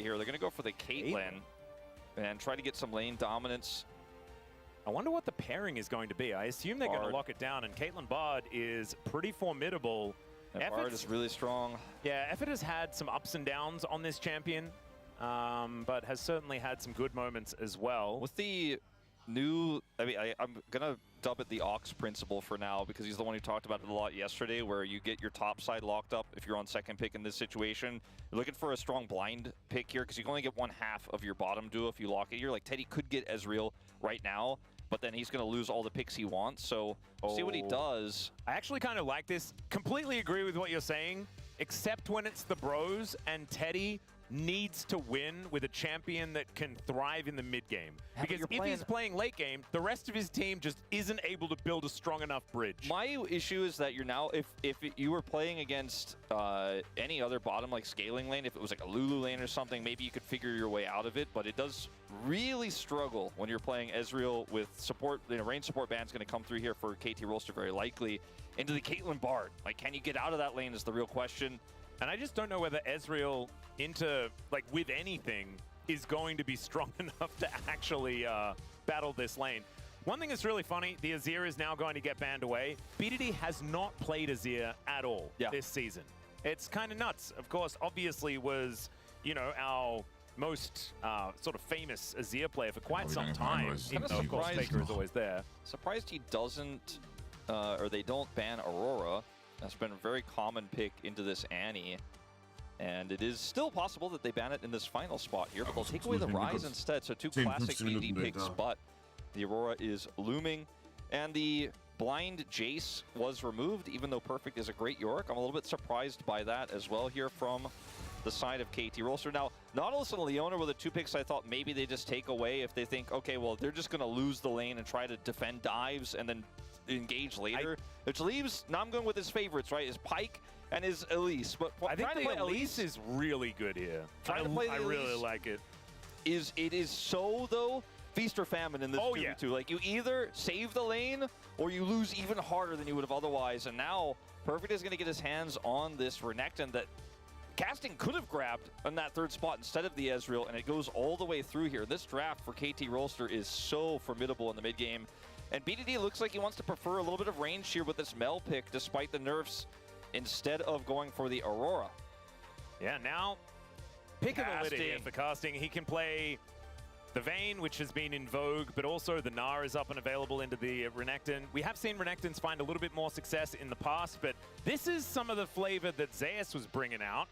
here. They're going to go for the Caitlyn and try to get some lane dominance. I wonder what the pairing is going to be. I assume they're going to lock it down, and Caitlyn Bard is pretty formidable. And Bard is really strong. Yeah, Effort has had some ups and downs on this champion, but has certainly had some good moments as well. With the new, I mean, I'm going to dub it the Ox principle for now, because he's the one who talked about it a lot yesterday, where you get your top side locked up if you're on second pick in this situation. You're looking for a strong blind pick here, because you can only get one half of your bottom duo if you lock it here. Like, Teddy could get Ezreal right now, but then he's going to lose all the picks he wants, so we'll see what he does. I actually kind of like this. Completely agree with what you're saying, except when it's the bros and Teddy needs to win with a champion that can thrive in the mid game. Because if he's playing late game, the rest of his team just isn't able to build a strong enough bridge. My issue is that you're now, if you were playing against any other bottom like scaling lane, if it was like a Lulu lane or something, maybe you could figure your way out of it, but it does really struggle when you're playing Ezreal with support. You know, range support ban's going to come through here for KT Rolster very likely. Into the Caitlyn Bard. Like, can you get out of that lane is the real question. And I just don't know whether Ezreal with anything is going to be strong enough to actually battle this lane. One thing that's really funny, the Azir is now going to get banned away. BDD has not played Azir at all this season. It's kind of nuts. Of course, obviously was, you know, our most sort of famous Azir player for quite some time. Even though, of course, Faker is always there. Surprised he doesn't, or they don't ban Aurora. That's been a very common pick into this Annie. And it is still possible that they ban it in this final spot here, but they'll take away the Rise instead. So two classic BD picks, but the Aurora is looming. And the blind Jace was removed, even though Perfect is a great Yorick. I'm a little bit surprised by that as well here from the side of KT Rolster. Now, Nautilus and Leona were the two picks I thought maybe they just take away if they think, okay, well, they're just going to lose the lane and try to defend dives and then engage later, which leaves Namgung with his favorites, right? His Pyke and his Elise. But I think the Elise is really good here. I really like it. It is so, though, feast or famine in this 2v2. Like, you either save the lane or you lose even harder than you would have otherwise. And now Perfect is going to get his hands on this Renekton that Casting could have grabbed on that third spot instead of the Ezreal, and it goes all the way through here. This draft for KT Rolster is so formidable in the mid game. And BDD looks like he wants to prefer a little bit of range here with this Mel pick, despite the nerfs, instead of going for the Aurora. Yeah, now pick of the litter here for casting. He can play the Vayne, which has been in vogue, but also the Gnar is up and available into the Renekton. We have seen Renektons find a little bit more success in the past, but this is some of the flavor that Zeus was bringing out.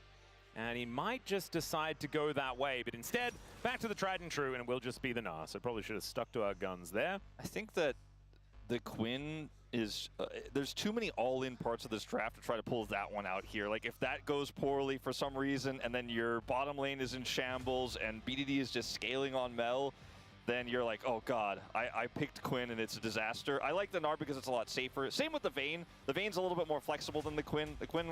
And he might just decide to go that way. But instead, back to the tried and true, and it will just be the Gnar. So probably should have stuck to our guns there. I think that the Quinn is... there's too many all-in parts of this draft to try to pull that one out here. Like, if that goes poorly for some reason, and then your bottom lane is in shambles, and BDD is just scaling on Mel, then you're like, oh god, I picked Quinn and it's a disaster. I like the Gnar because it's a lot safer. Same with the Vayne. The Vayne's a little bit more flexible than the Quinn. The Quinn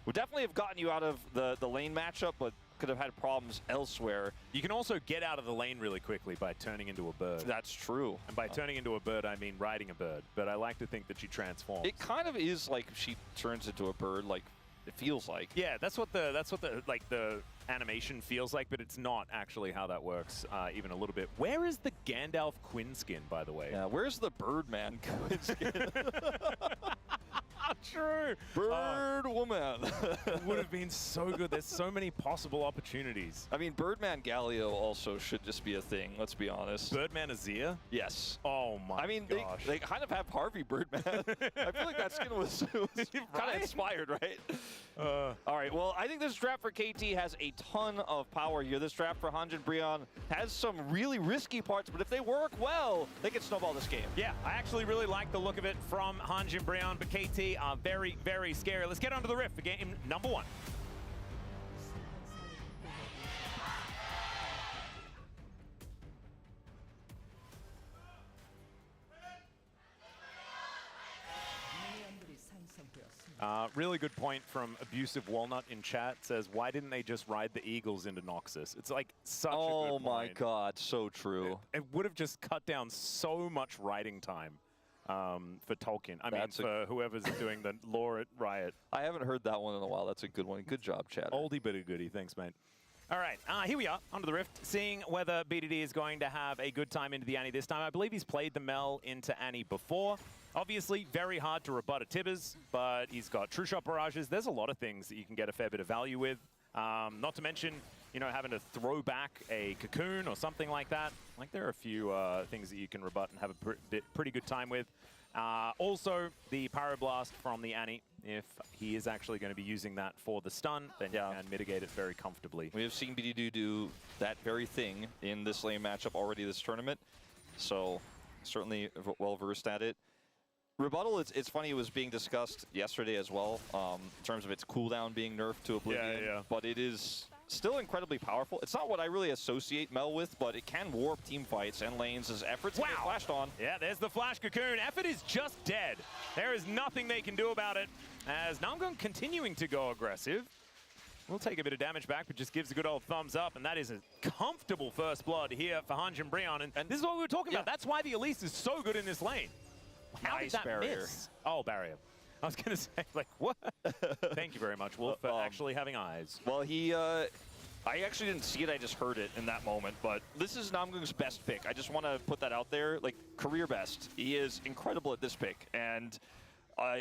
would definitely have gotten you out of the lane matchup, but could have had problems elsewhere. You can also get out of the lane really quickly by turning into a bird. That's true. And by turning into a bird, I mean riding a bird. But I like to think that she transforms. It kind of is like she turns into a bird, like it feels like. Yeah, that's what the animation feels like, but it's not actually how that works even a little bit. Where is the Gandalf Quinn skin, by the way? Yeah, where's the Birdman Quinn skin? True. Bird woman. It would have been so good. There's so many possible opportunities. I mean, Birdman Galio also should just be a thing, let's be honest. Birdman Azir? Yes. Oh my gosh. They kind of have Harvey Birdman. I feel like that skin was kind of inspired, right? All right, well, I think this draft for KT has a ton of power here. This draft for Hanjin Brion has some really risky parts, but if they work well, they can snowball this game. Yeah, I actually really like the look of it from Hanjin Brion, but KT are very, very scary. Let's get onto the riff for game number 1. Really good point from Abusive Walnut in chat. Says, why didn't they just ride the Eagles into Noxus? It's like such a good point. Oh my god, so true. It would have just cut down so much writing time for Tolkien. I mean, for whoever's doing the lore at Riot. I haven't heard that one in a while. That's a good one. Good job, Chad. Oldie but a goodie. Thanks, mate. All right, here we are, onto the Rift, seeing whether BDD is going to have a good time into the Annie this time. I believe he's played the Mel into Annie before. Obviously, very hard to rebut a Tibbers, but he's got True Shot Barrages. There's a lot of things that you can get a fair bit of value with. Not to mention, you know, having to throw back a Cocoon or something like that. Like, there are a few things that you can rebut and have a pretty good time with. Also, the Pyroblast from the Annie. If he is actually going to be using that for the stun, then you can mitigate it very comfortably. We have seen BDD do that very thing in this lane matchup already this tournament, so certainly well versed at it. Rebuttal, it's funny, it was being discussed yesterday as well, in terms of its cooldown being nerfed to Oblivion, but it is still incredibly powerful. It's not what I really associate Mel with, but it can warp team fights and lanes as efforts get flashed on. Yeah, there's the Flash Cocoon. Effort is just dead. There is nothing they can do about it, as Namgung continuing to go aggressive. We'll take a bit of damage back, but just gives a good old thumbs up, and that is a comfortable first blood here for Hanj and Brion, and this is what we were talking about. That's why the Elise is so good in this lane. How did that barrier. Miss? Oh, barrier. I was going to say, like, what? Thank you very much, Wolf, for actually having eyes. Well, I actually didn't see it, I just heard it in that moment, but this is Namgung's best pick. I just want to put that out there, like, career best. He is incredible at this pick, and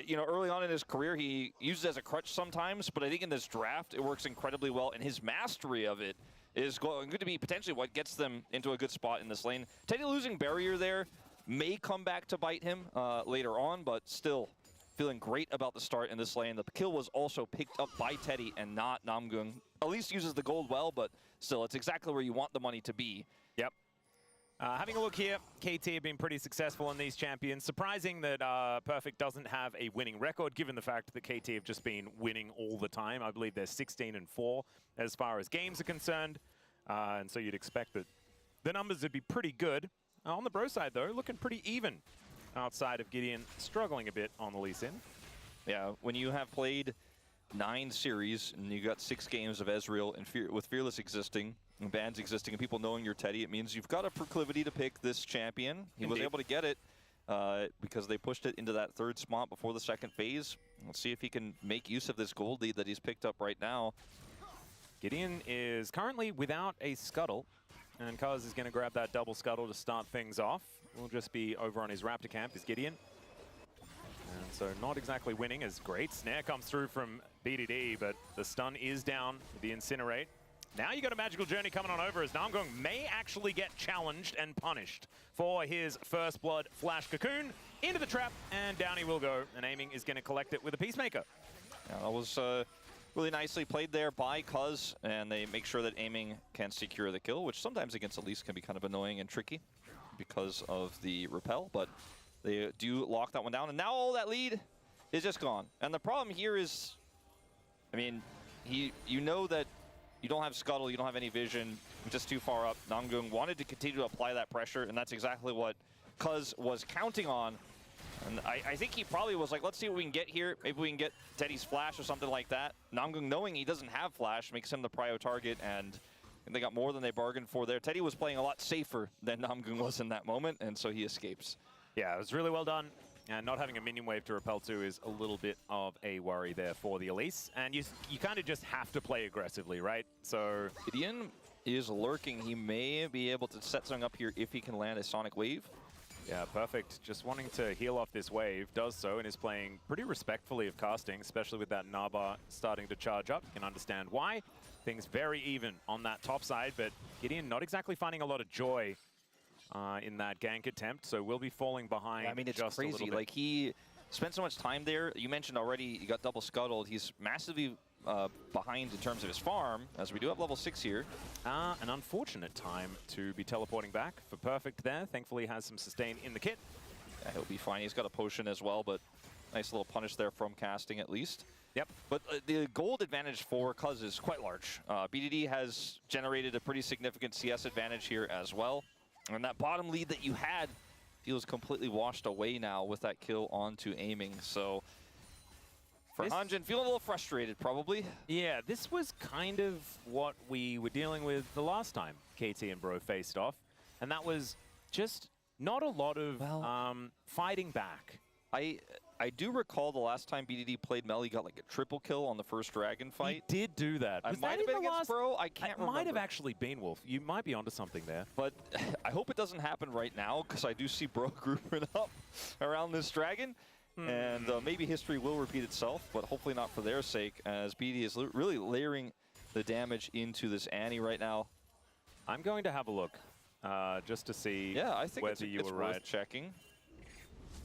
you know, early on in his career, he used it as a crutch sometimes, but I think in this draft, it works incredibly well, and his mastery of it is going to be potentially what gets them into a good spot in this lane. Teddy losing barrier there may come back to bite him later on, but still feeling great about the start in this lane. The kill was also picked up by Teddy and not Namgung. At least uses the gold well, but still, it's exactly where you want the money to be. Yep. Having a look here, KT have been pretty successful in these champions. Surprising that Perfect doesn't have a winning record, given the fact that KT have just been winning all the time. I believe they're 16-4 as far as games are concerned. And so you'd expect that the numbers would be pretty good. On the bro side, though, looking pretty even outside of Gideon, struggling a bit on the Lee Sin. Yeah, when you have played 9 series and you got 6 games of Ezreal and with Fearless existing and bans existing and people knowing you're Teddy, it means you've got a proclivity to pick this champion. He was able to get it because they pushed it into that 3rd spot before the 2nd phase. Let's see if he can make use of this gold lead that he's picked up right now. Gideon is currently without a scuttle, and Kaz is going to grab that double scuttle to start things off. We'll just be over on his Raptor camp, is Gideon. And so not exactly winning is great. Snare comes through from BDD, but the stun is down with the Incinerate. Now you got a Magical Journey coming on over as Namgung may actually get challenged and punished for his first blood Flash Cocoon into the trap, and down he will go, and Aiming is going to collect it with a Peacemaker. Yeah, that was really nicely played there by Cuz, and they make sure that Aiming can secure the kill, which sometimes against Elise can be kind of annoying and tricky because of the repel, but they do lock that one down, and now all that lead is just gone. And the problem here is, I mean, you know that you don't have scuttle, you don't have any vision, just too far up. Namgung wanted to continue to apply that pressure, and that's exactly what Cuz was counting on. And I think he probably was like, let's see what we can get here. Maybe we can get Teddy's flash or something like that. Namgung, knowing he doesn't have flash, makes him the prio target, and they got more than they bargained for there. Teddy was playing a lot safer than Namgung was in that moment, and so he escapes. Yeah, it was really well done. And not having a minion wave to repel to is a little bit of a worry there for the Elise. And you kind of just have to play aggressively, right? So Gideon is lurking. He may be able to set something up here if he can land a Sonic Wave. Yeah, Perfect. Just wanting to heal off this wave, does so, and is playing pretty respectfully of casting, especially with that Naba starting to charge up. You can understand why. Things very even on that top side, but Gideon not exactly finding a lot of joy in that gank attempt, so we'll be falling behind. Yeah, I mean, it's just crazy. Like, he spent so much time there. You mentioned already he got double scuttled. He's massively behind in terms of his farm, as we do have level 6 here. An unfortunate time to be teleporting back for Perfect there. Thankfully, he has some sustain in the kit. Yeah, he'll be fine. He's got a potion as well, but nice little punish there from casting at least. Yep. But the gold advantage for Cuz is quite large. BDD has generated a pretty significant CS advantage here as well. And that bottom lead that you had feels completely washed away now with that kill onto Aiming. So for Hanjin, feeling a little frustrated probably. Yeah, this was kind of what we were dealing with the last time KT and Bro faced off. And that was just not a lot of fighting back. I I do recall the last time BDD played Mel, he got like a triple kill on the first dragon fight. He did do that. I Was might that have been in the against last... Bro. I can't remember. It might have actually been Wolf. You might be onto something there. But I hope it doesn't happen right now, because I do see Bro grouping up around this dragon. And maybe history will repeat itself, but hopefully not for their sake, as BDD is really layering the damage into this Annie right now. I'm going to have a look just to see I think whether you it's were worth right. checking.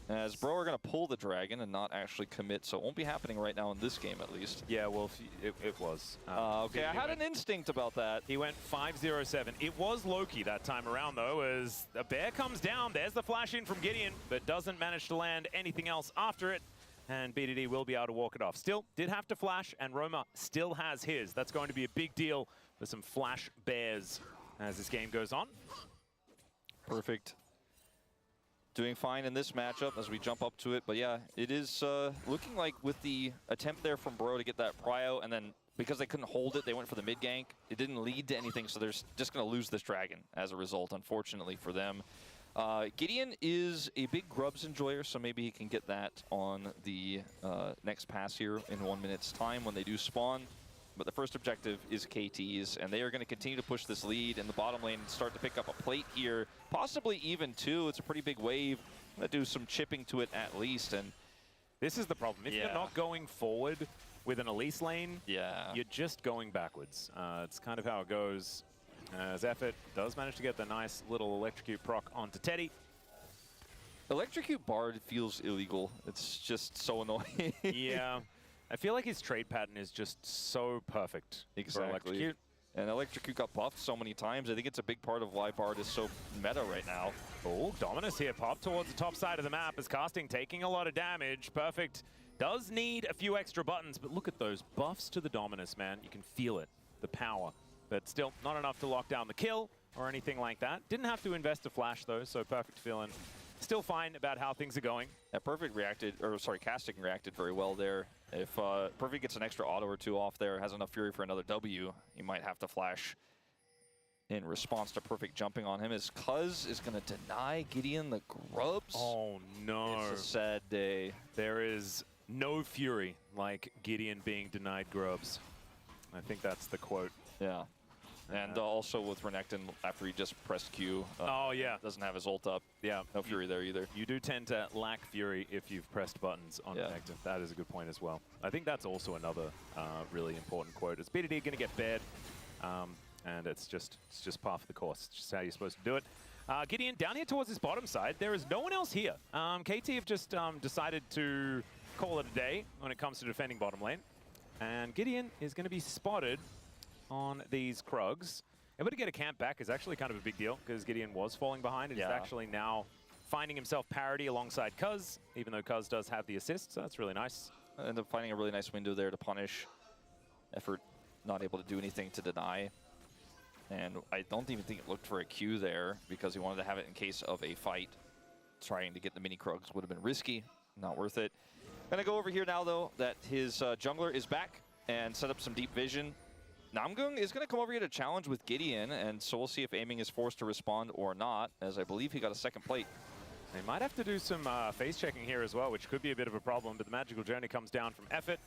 As Bro are going to pull the dragon and not actually commit, so it won't be happening right now in this game at least. Yeah, well, it was. Okay, I had an instinct about that. He went 5-0-7. It was Loki that time around, though, as the bear comes down. There's the flash in from Gideon, but doesn't manage to land anything else after it. And BDD will be able to walk it off. Still, did have to flash, and Roma still has his. That's going to be a big deal for some flash bears as this game goes on. Perfect. Doing fine in this matchup as we jump up to it. But yeah, it is looking like with the attempt there from Bro to get that prio, and then because they couldn't hold it, they went for the mid gank. It didn't lead to anything, so they're just going to lose this dragon as a result, unfortunately for them. Gideon is a big grubs enjoyer, so maybe he can get that on the next pass here in 1 minute's time when they do spawn. But the first objective is KT's, and they are going to continue to push this lead in the bottom lane and start to pick up a plate here, possibly even two. It's a pretty big wave. I'm going to do some chipping to it at least. And this is the problem. If you're not going forward with an Elise lane, you're just going backwards. It's kind of how it goes. As Effort does manage to get the nice little electrocute proc onto Teddy. Electrocute Bard feels illegal. It's just so annoying. Yeah. I feel like his trade pattern is just so perfect for Electrocute. And Electrocute got buffed so many times. I think it's a big part of why Bard is so meta right now. Oh, Dominus here, pop towards the top side of the map as Casting taking a lot of damage. Perfect. Does need a few extra buttons, but look at those buffs to the Dominus, man. You can feel it, the power. But still, not enough to lock down the kill or anything like that. Didn't have to invest a flash, though, so Perfect feeling still fine about how things are going. Yeah, Perfect reacted, or sorry, Casting reacted very well there. If Perfect gets an extra auto or two off there, has enough Fury for another W, he might have to flash in response to Perfect jumping on him. As Cuz is going to deny Gideon the grubs. Oh, no. It's a sad day. There is no Fury like Gideon being denied grubs. I think that's the quote. Yeah. And also with Renekton, after he just pressed Q, doesn't have his ult up. Yeah. No Fury there either. You do tend to lack Fury if you've pressed buttons on Renekton. That is a good point as well. I think that's also another really important quote. Is BDD going to get bared? And it's just par for the course. It's just how you're supposed to do it. Gideon down here towards his bottom side. There is no one else here. KT have just decided to call it a day when it comes to defending bottom lane. And Gideon is going to be spotted on these Krugs. Able to get a camp back is actually kind of a big deal because Gideon was falling behind and is actually now finding himself parity alongside Cuz, even though Cuz does have the assist, so that's really nice. End up finding a really nice window there to punish. Effort not able to do anything to deny. And I don't even think it looked for a Q there because he wanted to have it in case of a fight. Trying to get the mini Krugs would have been risky, not worth it. Gonna go over here now though that his jungler is back and set up some deep vision. Namgung is going to come over here to challenge with Gideon, and so we'll see if aiming is forced to respond or not, as I believe he got a second plate. They might have to do some face checking here as well, which could be a bit of a problem, but the Magical Journey comes down from Effort,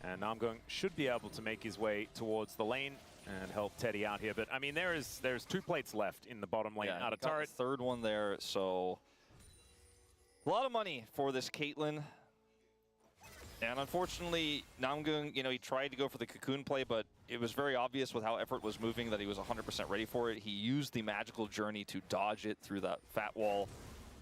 and Namgung should be able to make his way towards the lane and help Teddy out here. But, I mean, there's 2 plates left in the bottom lane out of turret. Third one there, so a lot of money for this Caitlyn. And unfortunately, Namgung, you know, he tried to go for the cocoon play, but it was very obvious with how Effort was moving that he was 100% ready for it. He used the Magical Journey to dodge it through that fat wall,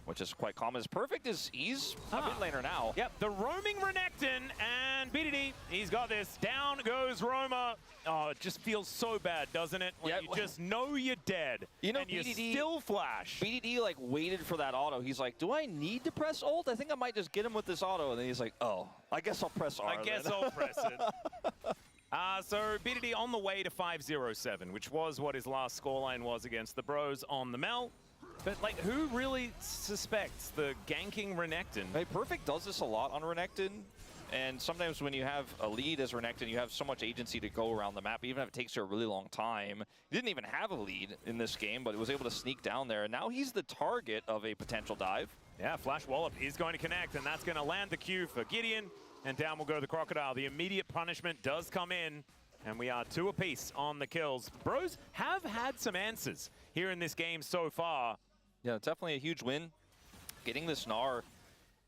which is quite common. As Perfect as he's a mid laner now. Yep, the roaming Renekton and BDD, he's got this. Down goes Roma. Oh, it just feels so bad, doesn't it? When you just know you're dead, you know, and BDD, you still flash. BDD like waited for that auto. He's like, do I need to press ult? I think I might just get him with this auto. And then he's like, oh, I guess I'll press R. I guess I'll press it. So BDD on the way to 5-0-7, which was what his last scoreline was against the Bros on the Mel. But, like, who really suspects the ganking Renekton? Hey, Perfect does this a lot on Renekton. And sometimes when you have a lead as Renekton, you have so much agency to go around the map, even if it takes you a really long time. He didn't even have a lead in this game, but was able to sneak down there. And now he's the target of a potential dive. Yeah, Flash Wallop is going to connect, and that's going to land the Q for Gideon. And down will go the Crocodile. The immediate punishment does come in, and we are 2 apiece on the kills. Bros have had some answers here in this game so far. Yeah, definitely a huge win. Getting this Gnar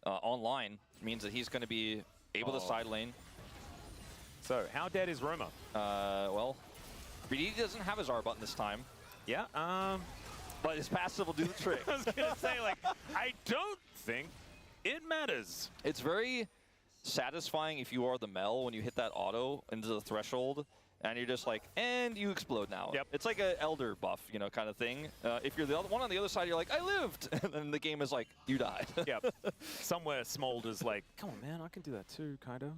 online means that he's going to be able to side lane. So, how dead is Roma? Well, BDD doesn't have his R button this time. Yeah, but his passive will do the trick. I was going to say, like, I don't think it matters. It's very satisfying if you are the Mel when you hit that auto into the threshold and you're just like, and you explode now. Yep. It's like an Elder buff, you know, kind of thing. If you're the other one on the other side, you're like, I lived, and then the game is like, you died. Yep. Somewhere Smolder's like, come on, man, I can do that too, kind of.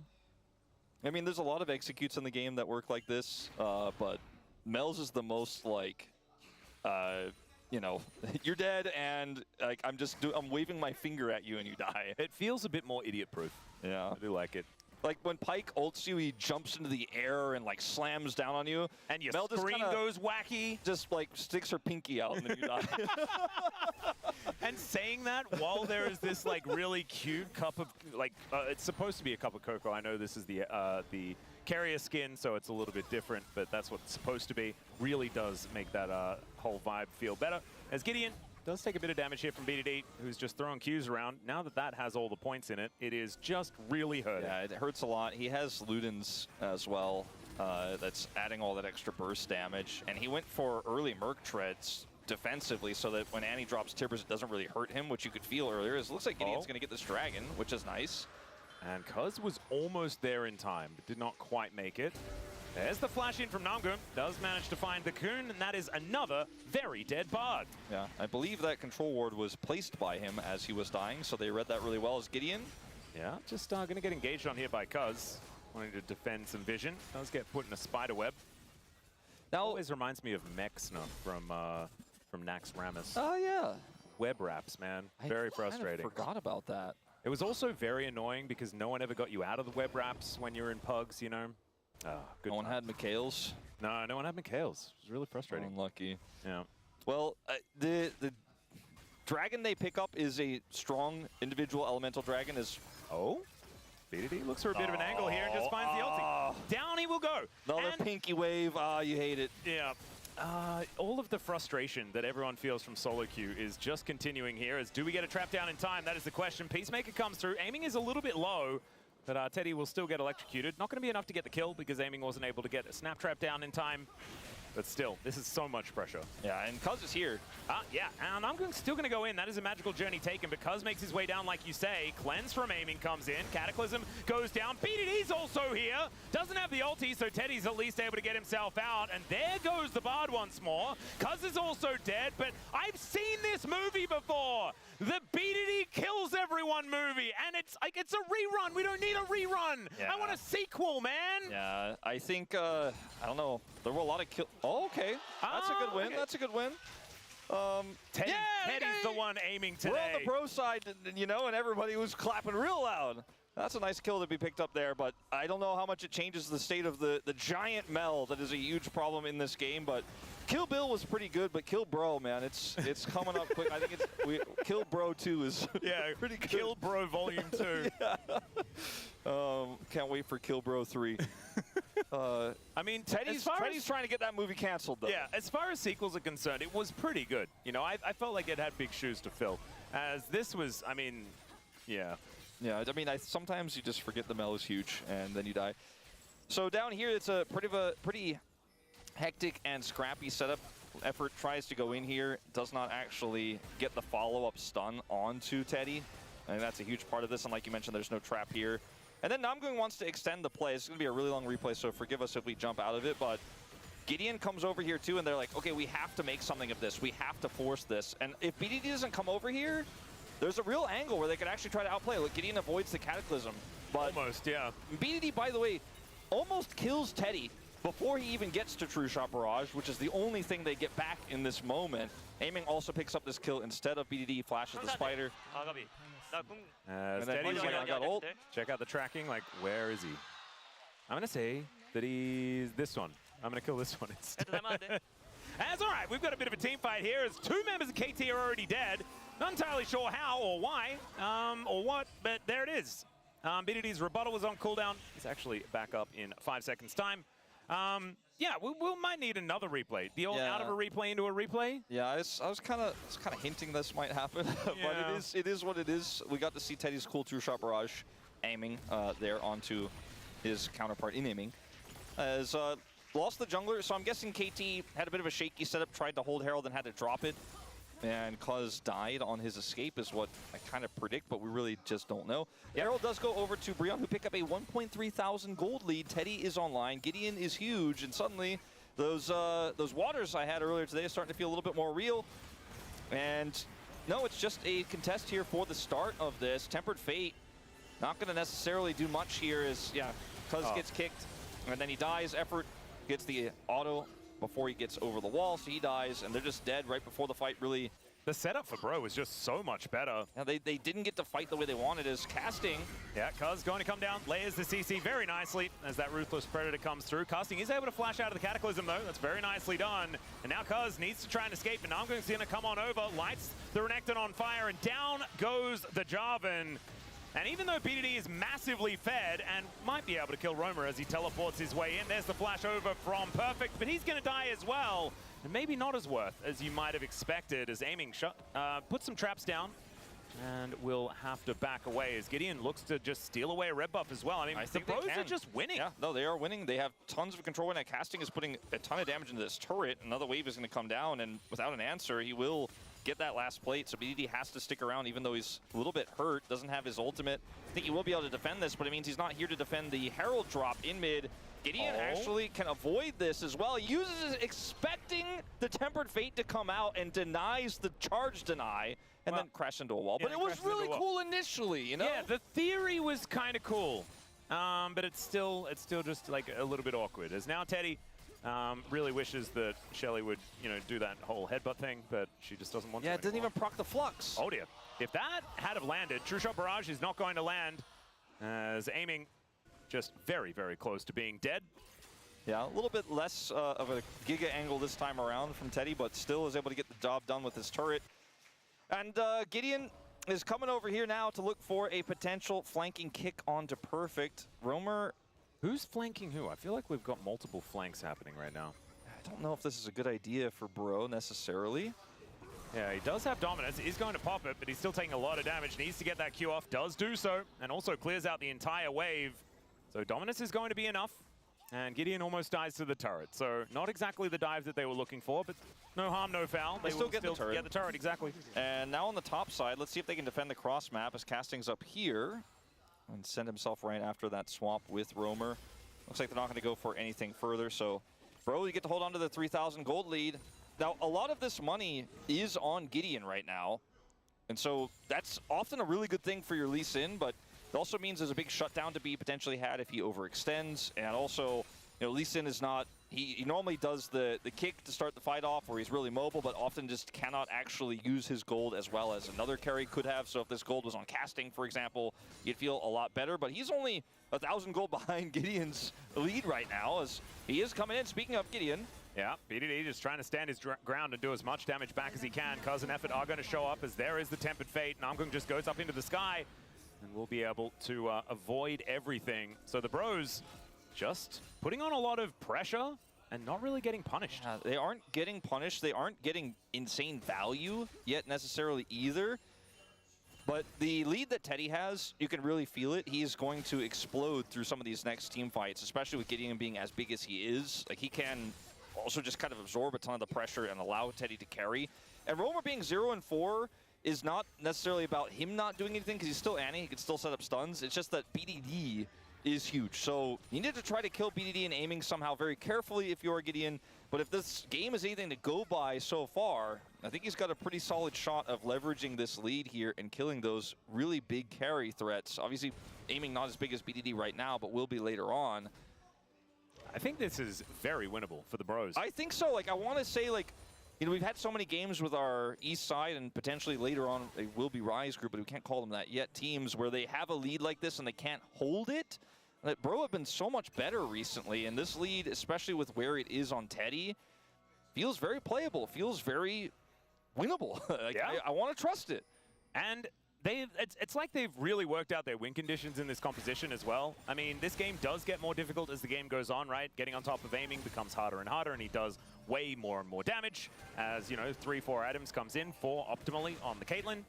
I mean, there's a lot of executes in the game that work like this, but Mel's is the most like, you know, you're dead, and like I'm waving my finger at you, and you die. It feels a bit more idiot-proof. Yeah, I do like it. Like when Pyke ults you, he jumps into the air and like slams down on you, and your Mel screen goes wacky. Just like sticks her pinky out, and then you die. And saying that while there is this like really cute cup of like it's supposed to be a cup of cocoa. I know this is the carrier skin, so it's a little bit different, but that's what it's supposed to be. Really does make that whole vibe feel better. As Gideon does take a bit of damage here from BDD, who's just throwing Qs around. Now that that has all the points in it, it is just really hurting. Yeah, it hurts a lot. He has Ludens as well. That's adding all that extra burst damage, and he went for early Merc Treads defensively so that when Annie drops Tibbers, it doesn't really hurt him, which you could feel earlier. It looks like Gideon's going to get this dragon, which is nice. And Cuz was almost there in time, but did not quite make it. There's the flash in from Namgoon. Does manage to find the Coon, and that is another very dead Bard. Yeah, I believe that control ward was placed by him as he was dying, so they read that really well as Gideon. Yeah, just going to get engaged on here by Cuz. Wanting to defend some vision. Does get put in a spider web. Now, always reminds me of Mexna from Nax Ramus. Oh, yeah. Web wraps, man. Very frustrating. I forgot about that. It was also very annoying because no one ever got you out of the web wraps when you were in pugs, you know? Oh, good. No one had Mikhail's? No, no one had Mikhail's. It was really frustrating. Unlucky. Yeah. Well, the dragon they pick up is a strong individual elemental dragon. Oh? BDD looks for a bit of an angle here and just finds the ulti. Down he will go. Another pinky wave. Ah, you hate it. Yeah. All of the frustration that everyone feels from solo queue is just continuing here. As do we get a trap down in time? That is the question. Peacemaker comes through. Aiming is a little bit low, but Teddy will still get electrocuted. Not going to be enough to get the kill because aiming wasn't able to get a snap trap down in time. But still, this is so much pressure. Yeah, and Cuz is here. Yeah, and I'm still going to go in. That is a magical journey taken, but Cuz makes his way down like you say. Cleanse from aiming comes in. Cataclysm goes down. BDD's also here. Doesn't have the ulti, so Teddy's at least able to get himself out. And there goes the Bard once more. Cuz is also dead, but I've seen this movie before. The BDD kills everyone movie, and it's like it's a rerun. We don't need a rerun. Yeah. I want a sequel, man. Yeah, I think, I don't know. There were a lot of kills. Oh, okay. That's a good win. Okay. That's a good win. Teddy's the one aiming today. We're on the pro side, you know, and everybody was clapping real loud. That's a nice kill to be picked up there, but I don't know how much it changes the state of the giant Mel that is a huge problem in this game, but Kill Bill was pretty good, but Kill Bro, man, it's coming up quick. I think Kill Bro 2 is pretty good. Kill Bro Volume 2. Yeah. Can't wait for Kill Bro 3. I mean, Teddy's trying to get that movie canceled, though. Yeah, as far as sequels are concerned, it was pretty good. You know, I felt like it had big shoes to fill. As this was, I mean, yeah. Yeah, I mean, sometimes you just forget the Mel is huge, and then you die. So down here, it's a pretty hectic and scrappy setup. Effort tries to go in here, does not actually get the follow-up stun onto Teddy. I think that's a huge part of this, and like you mentioned, there's no trap here. And then Namgoon wants to extend the play. It's going to be a really long replay, so forgive us if we jump out of it, but Gideon comes over here too, and they're like, okay, we have to make something of this. We have to force this. And if BDD doesn't come over here, there's a real angle where they could actually try to outplay. Look, Gideon avoids the Cataclysm. But almost, yeah. BDD, by the way, almost kills Teddy before he even gets to True Shot Barrage, which is the only thing they get back in this moment. Aiming also picks up this kill instead of BDD, flashes the spider. As then Teddy's Teddy's got ult. check out the tracking, like, where is he? I'm going to say that he's this one. I'm going to kill this one instead. As all right, we've got a bit of a team fight here as 2 members of KT are already dead. Not entirely sure how or why or what, but there it is. BDD's rebuttal was on cooldown. He's actually back up in 5 seconds' time. Yeah, we might need another replay. The old out of a replay into a replay. Yeah, I was kind of hinting this might happen, but it is what it is. We got to see Teddy's cool True Shot Barrage aiming there onto his counterpart in aiming. As lost the jungler, so I'm guessing KT had a bit of a shaky setup, tried to hold Herald and had to drop it. And Cuz died on his escape is what I kind of predict, but we really just don't know. Yep. Herald does go over to Brion, who pick up a 1.3 thousand gold lead. Teddy is online. Gideon is huge, and suddenly those waters I had earlier today are starting to feel a little bit more real. And no, it's just a contest here for the start of this. Tempered Fate not going to necessarily do much here as, yeah, Cuz gets kicked, and then he dies. Effort gets the auto before he gets over the wall, so he dies, and they're just dead right before the fight really... The setup for Bro is just so much better. Yeah, they didn't get to fight the way they wanted as casting. Yeah, Cuz going to come down, layers the CC very nicely as that Ruthless Predator comes through. Casting is able to flash out of the Cataclysm though, that's very nicely done. And now Cuz needs to try and escape, and Namgung's gonna come on over, lights the Renekton on fire, and down goes the Jarvan. And even though BDD is massively fed and might be able to kill Roamer as he teleports his way in, there's the flash over from Perfect, but he's going to die as well. And maybe not as worth as you might have expected as aiming put some traps down and will have to back away as Gideon looks to just steal away a red buff as well. I mean, the Bros are just winning. Yeah, no, they are winning. They have tons of control, and that casting is putting a ton of damage into this turret. Another wave is going to come down, and without an answer, he will get that last plate, so BDD has to stick around even though he's a little bit hurt, doesn't have his ultimate. I think he will be able to defend this, but it means he's not here to defend the Herald drop in mid. Gideon actually can avoid this as well. He uses it expecting the Tempered Fate to come out and denies the charge deny and then crash into a wall. But it was really cool initially, you know? Yeah, the theory was kind of cool, but it's still just like a little bit awkward. As now Teddy really wishes that Shelly would, do that whole headbutt thing, but she just doesn't want to. Yeah, it didn't even proc the flux. Oh dear. If that had have landed, True Shot Barrage is not going to land as aiming just very, very close to being dead. Yeah, a little bit less of a Giga angle this time around from Teddy, but still is able to get the job done with his turret. And Gideon is coming over here now to look for a potential flanking kick onto Perfect. Roamer... Who's flanking who? I feel like we've got multiple flanks happening right now. I don't know if this is a good idea for Bro necessarily. Yeah, he does have dominance. He's going to pop it, but he's still taking a lot of damage. Needs to get that Q off. Does do so, and also clears out the entire wave. So dominance is going to be enough. And Gideon almost dies to the turret. So not exactly the dive that they were looking for, but no harm, no foul. They still get the turret. Get the turret, exactly. And now on the top side, let's see if they can defend the cross map as Casting's up here. And send himself right after that swap with Roamer. Looks like they're not going to go for anything further, so Bro, you get to hold on to the 3,000 gold lead. Now, a lot of this money is on Gideon right now, and so that's often a really good thing for your Lee Sin, but it also means there's a big shutdown to be potentially had if he overextends, and also, Lee Sin is not... He normally does the kick to start the fight off where he's really mobile, but often just cannot actually use his gold as well as another carry could have. So if this gold was on casting, for example, you'd feel a lot better. But he's only 1,000 gold behind Gideon's lead right now as he is coming in. Speaking of Gideon. Yeah, BDD just trying to stand his ground and do as much damage back as he can. Cuz and Effort are going to show up as there is the Tempered Fate. Namgung just goes up into the sky and we'll be able to avoid everything. So the Bros just putting on a lot of pressure and not really getting punished. Yeah, they aren't getting punished. They aren't getting insane value yet necessarily either. But the lead that Teddy has, you can really feel it. He's going to explode through some of these next team fights, especially with Gideon being as big as he is. Like, he can also just kind of absorb a ton of the pressure and allow Teddy to carry. And Roamer being 0-4 is not necessarily about him not doing anything, because he's still Annie. He can still set up stuns. It's just that BDD is huge. So you need to try to kill BDD and aiming somehow very carefully if you're Gideon. But if this game is anything to go by so far, I think he's got a pretty solid shot of leveraging this lead here and killing those really big carry threats. Obviously, aiming not as big as BDD right now, but will be later on. I think this is very winnable for the Bros. I think so. Like, I want to say, like, you know, we've had so many games with our East Side and potentially later on a Will Be Rise group, but we can't call them that yet, teams where they have a lead like this and they can't hold it. Like, Bro have been so much better recently, and this lead, especially with where it is on Teddy, feels very playable, feels very winnable. Like, yeah. I want to trust it. And it's like they've really worked out their win conditions in this composition as well. I mean, this game does get more difficult as the game goes on, right? Getting on top of aiming becomes harder and harder, and he does way more and more damage as, you know, 3-4 items comes in, 4 optimally on the Caitlyn.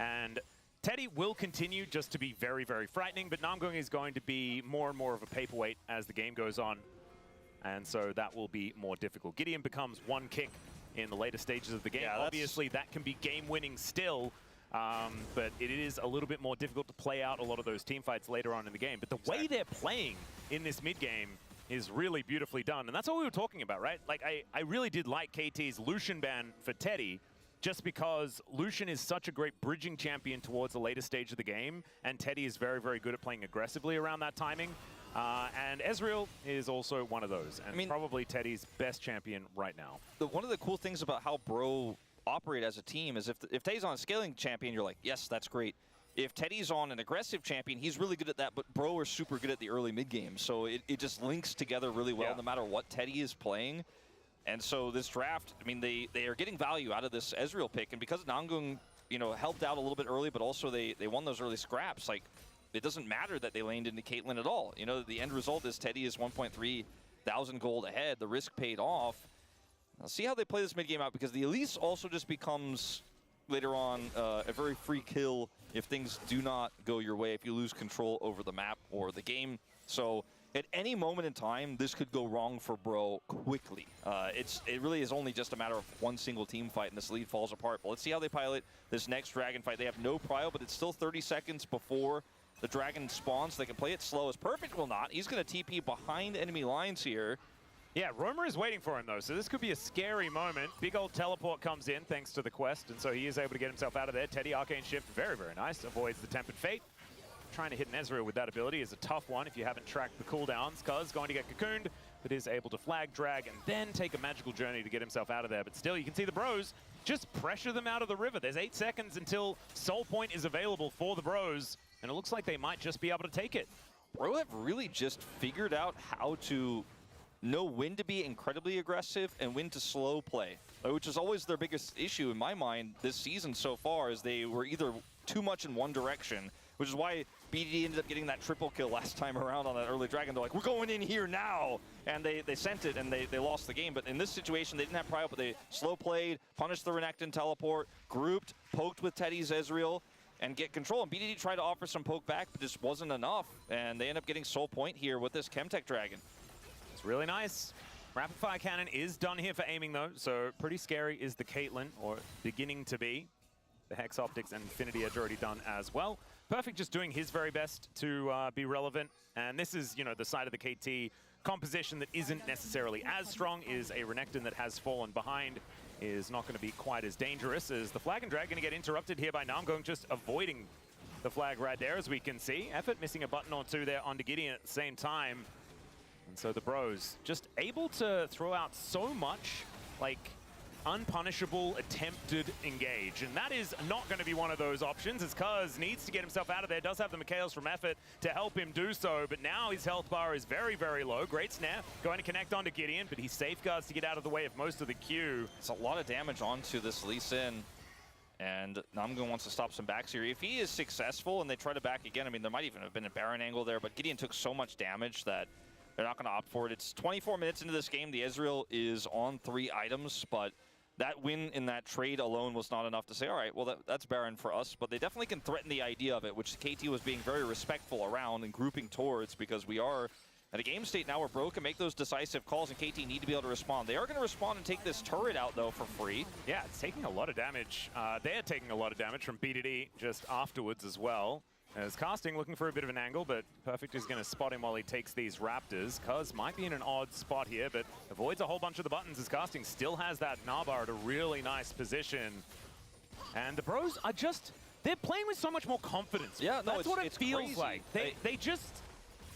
And Teddy will continue just to be very, very frightening, but Namgung is going to be more and more of a paperweight as the game goes on. And so that will be more difficult. Gideon becomes one kick in the later stages of the game. Yeah, obviously, that can be game-winning still. But it is a little bit more difficult to play out a lot of those team fights later on in the game. But the way they're playing in this mid-game is really beautifully done. And that's what we were talking about, right? Like, I really did like KT's Lucian ban for Teddy, just because Lucian is such a great bridging champion towards the later stage of the game, and Teddy is very, very good at playing aggressively around that timing. And Ezreal is also one of those, and I mean, probably Teddy's best champion right now. One of the cool things about how Bro operate as a team is if Teddy's on a scaling champion, you're like, yes, that's great. If Teddy's on an aggressive champion, he's really good at that, but Bro are super good at the early mid-game. So it just links together really well no matter what Teddy is playing. And so this draft, I mean, they are getting value out of this Ezreal pick. And because Namgung, you know, helped out a little bit early, but also they won those early scraps, like, it doesn't matter that they laned into Caitlyn at all. You know, the end result is Teddy is 1.3 thousand gold ahead. The risk paid off. I'll see how they play this mid-game out, because the Elise also just becomes, later on, a very free kill if things do not go your way, if you lose control over the map or the game. So at any moment in time, this could go wrong for Bro quickly. It really is only just a matter of one single team fight, and this lead falls apart. But let's see how they pilot this next Dragon fight. They have no prio, but it's still 30 seconds before the Dragon spawns. They can play it slow as Perfect will not. He's going to TP behind enemy lines here. Yeah, Roamer is waiting for him, though, so this could be a scary moment. Big old teleport comes in thanks to the quest, and so he is able to get himself out of there. Teddy, Arcane Shift, very, very nice. Avoids the Tempered Fate. Trying to hit an Ezreal with that ability is a tough one if you haven't tracked the cooldowns. Cuz going to get cocooned, but is able to flag, drag, and then take a magical journey to get himself out of there. But still, you can see the Bros just pressure them out of the river. There's 8 seconds until Soul Point is available for the Bros, and it looks like they might just be able to take it. Bro have really just figured out how to know when to be incredibly aggressive and when to slow play, which is always their biggest issue in my mind this season so far, is they were either too much in one direction, which is why BDD ended up getting that triple kill last time around on that early Dragon. They're like, we're going in here now! And they sent it, and they lost the game. But in this situation, they didn't have prio, but they slow played, punished the Renekton teleport, grouped, poked with Teddy's Ezreal, and get control. And BDD tried to offer some poke back, but just wasn't enough. And they end up getting Soul Point here with this Chemtech Dragon. It's really nice. Rapid Fire Cannon is done here for aiming, though, so pretty scary is the Caitlyn, or beginning to be. The Hex Optics and Infinity Edge already done as well. Perfect just doing his very best to be relevant. And this is, you know, the side of the KT composition that isn't necessarily as strong, is a Renekton that has fallen behind, is not going to be quite as dangerous as the Flag and Drag. Going to get interrupted here by Namgung, just avoiding the flag right there, as we can see. Effort missing a button or two there onto Gideon at the same time. And so the Bros just able to throw out so much, like, unpunishable attempted engage. And that is not going to be one of those options, as Cuz needs to get himself out of there. Does have the Mikhails from Effort to help him do so, but now his health bar is very, very low. Great snare, going to connect onto Gideon, but he safeguards to get out of the way of most of the queue. It's a lot of damage onto this Lee Sin. And Namgung wants to stop some backs here. If he is successful and they try to back again, I mean, there might even have been a Baron angle there, but Gideon took so much damage that they're not going to opt for it. It's 24 minutes into this game. The Ezreal is on 3 items, but that win in that trade alone was not enough to say, all right, well, that's Baron for us. But they definitely can threaten the idea of it, which KT was being very respectful around and grouping towards, because we are at a game state now where Bro can make those decisive calls, and KT need to be able to respond. They are going to respond and take this turret out, though, for free. Yeah, it's taking a lot of damage. They are taking a lot of damage from BDD just afterwards as well. As Casting looking for a bit of an angle, but Perfect is going to spot him while he takes these Raptors. Cuz might be in an odd spot here, but avoids a whole bunch of the buttons, as Casting still has that Nabar at a really nice position. And the Bros are just, they're playing with so much more confidence. Yeah, no, that's what it feels crazy. like. They just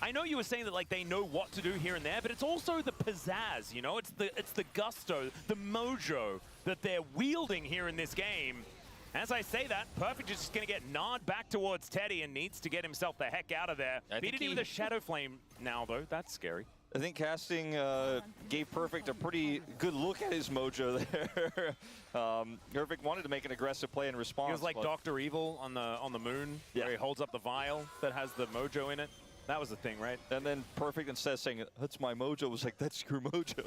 I know you were saying that like they know what to do here and there, but it's also the pizzazz, you know? It's the gusto, the mojo that they're wielding here in this game. As I say that, Perfect is just going to get gnawed back towards Teddy and needs to get himself the heck out of there. BDD with a Shadow Flame now, though. That's scary. I think casting gave Perfect a pretty good look at his mojo there. Perfect wanted to make an aggressive play in response. He was like Dr. Evil on the moon, where he holds up the vial that has the mojo in it. That was the thing, right? And then Perfect, instead of saying, that's my mojo, was like, that's your mojo.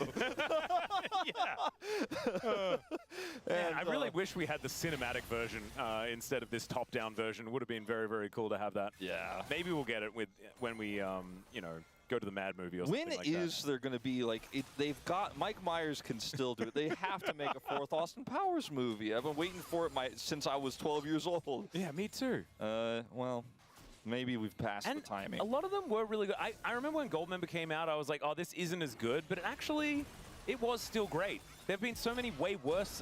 Man, I really wish we had the cinematic version instead of this top-down version. It would have been very, very cool to have that. Yeah. Maybe we'll get it when we, you know, go to the Mad movie or something like that. When is there going to be, like, they've got, Mike Myers can still do it. They have to make a fourth Austin Powers movie. I've been waiting for it since I was 12 years old. Yeah, me too. Well, maybe we've passed the timing. A lot of them were really good. I remember when Goldmember came out, I was like, oh, this isn't as good, but it was still great. There have been so many way worse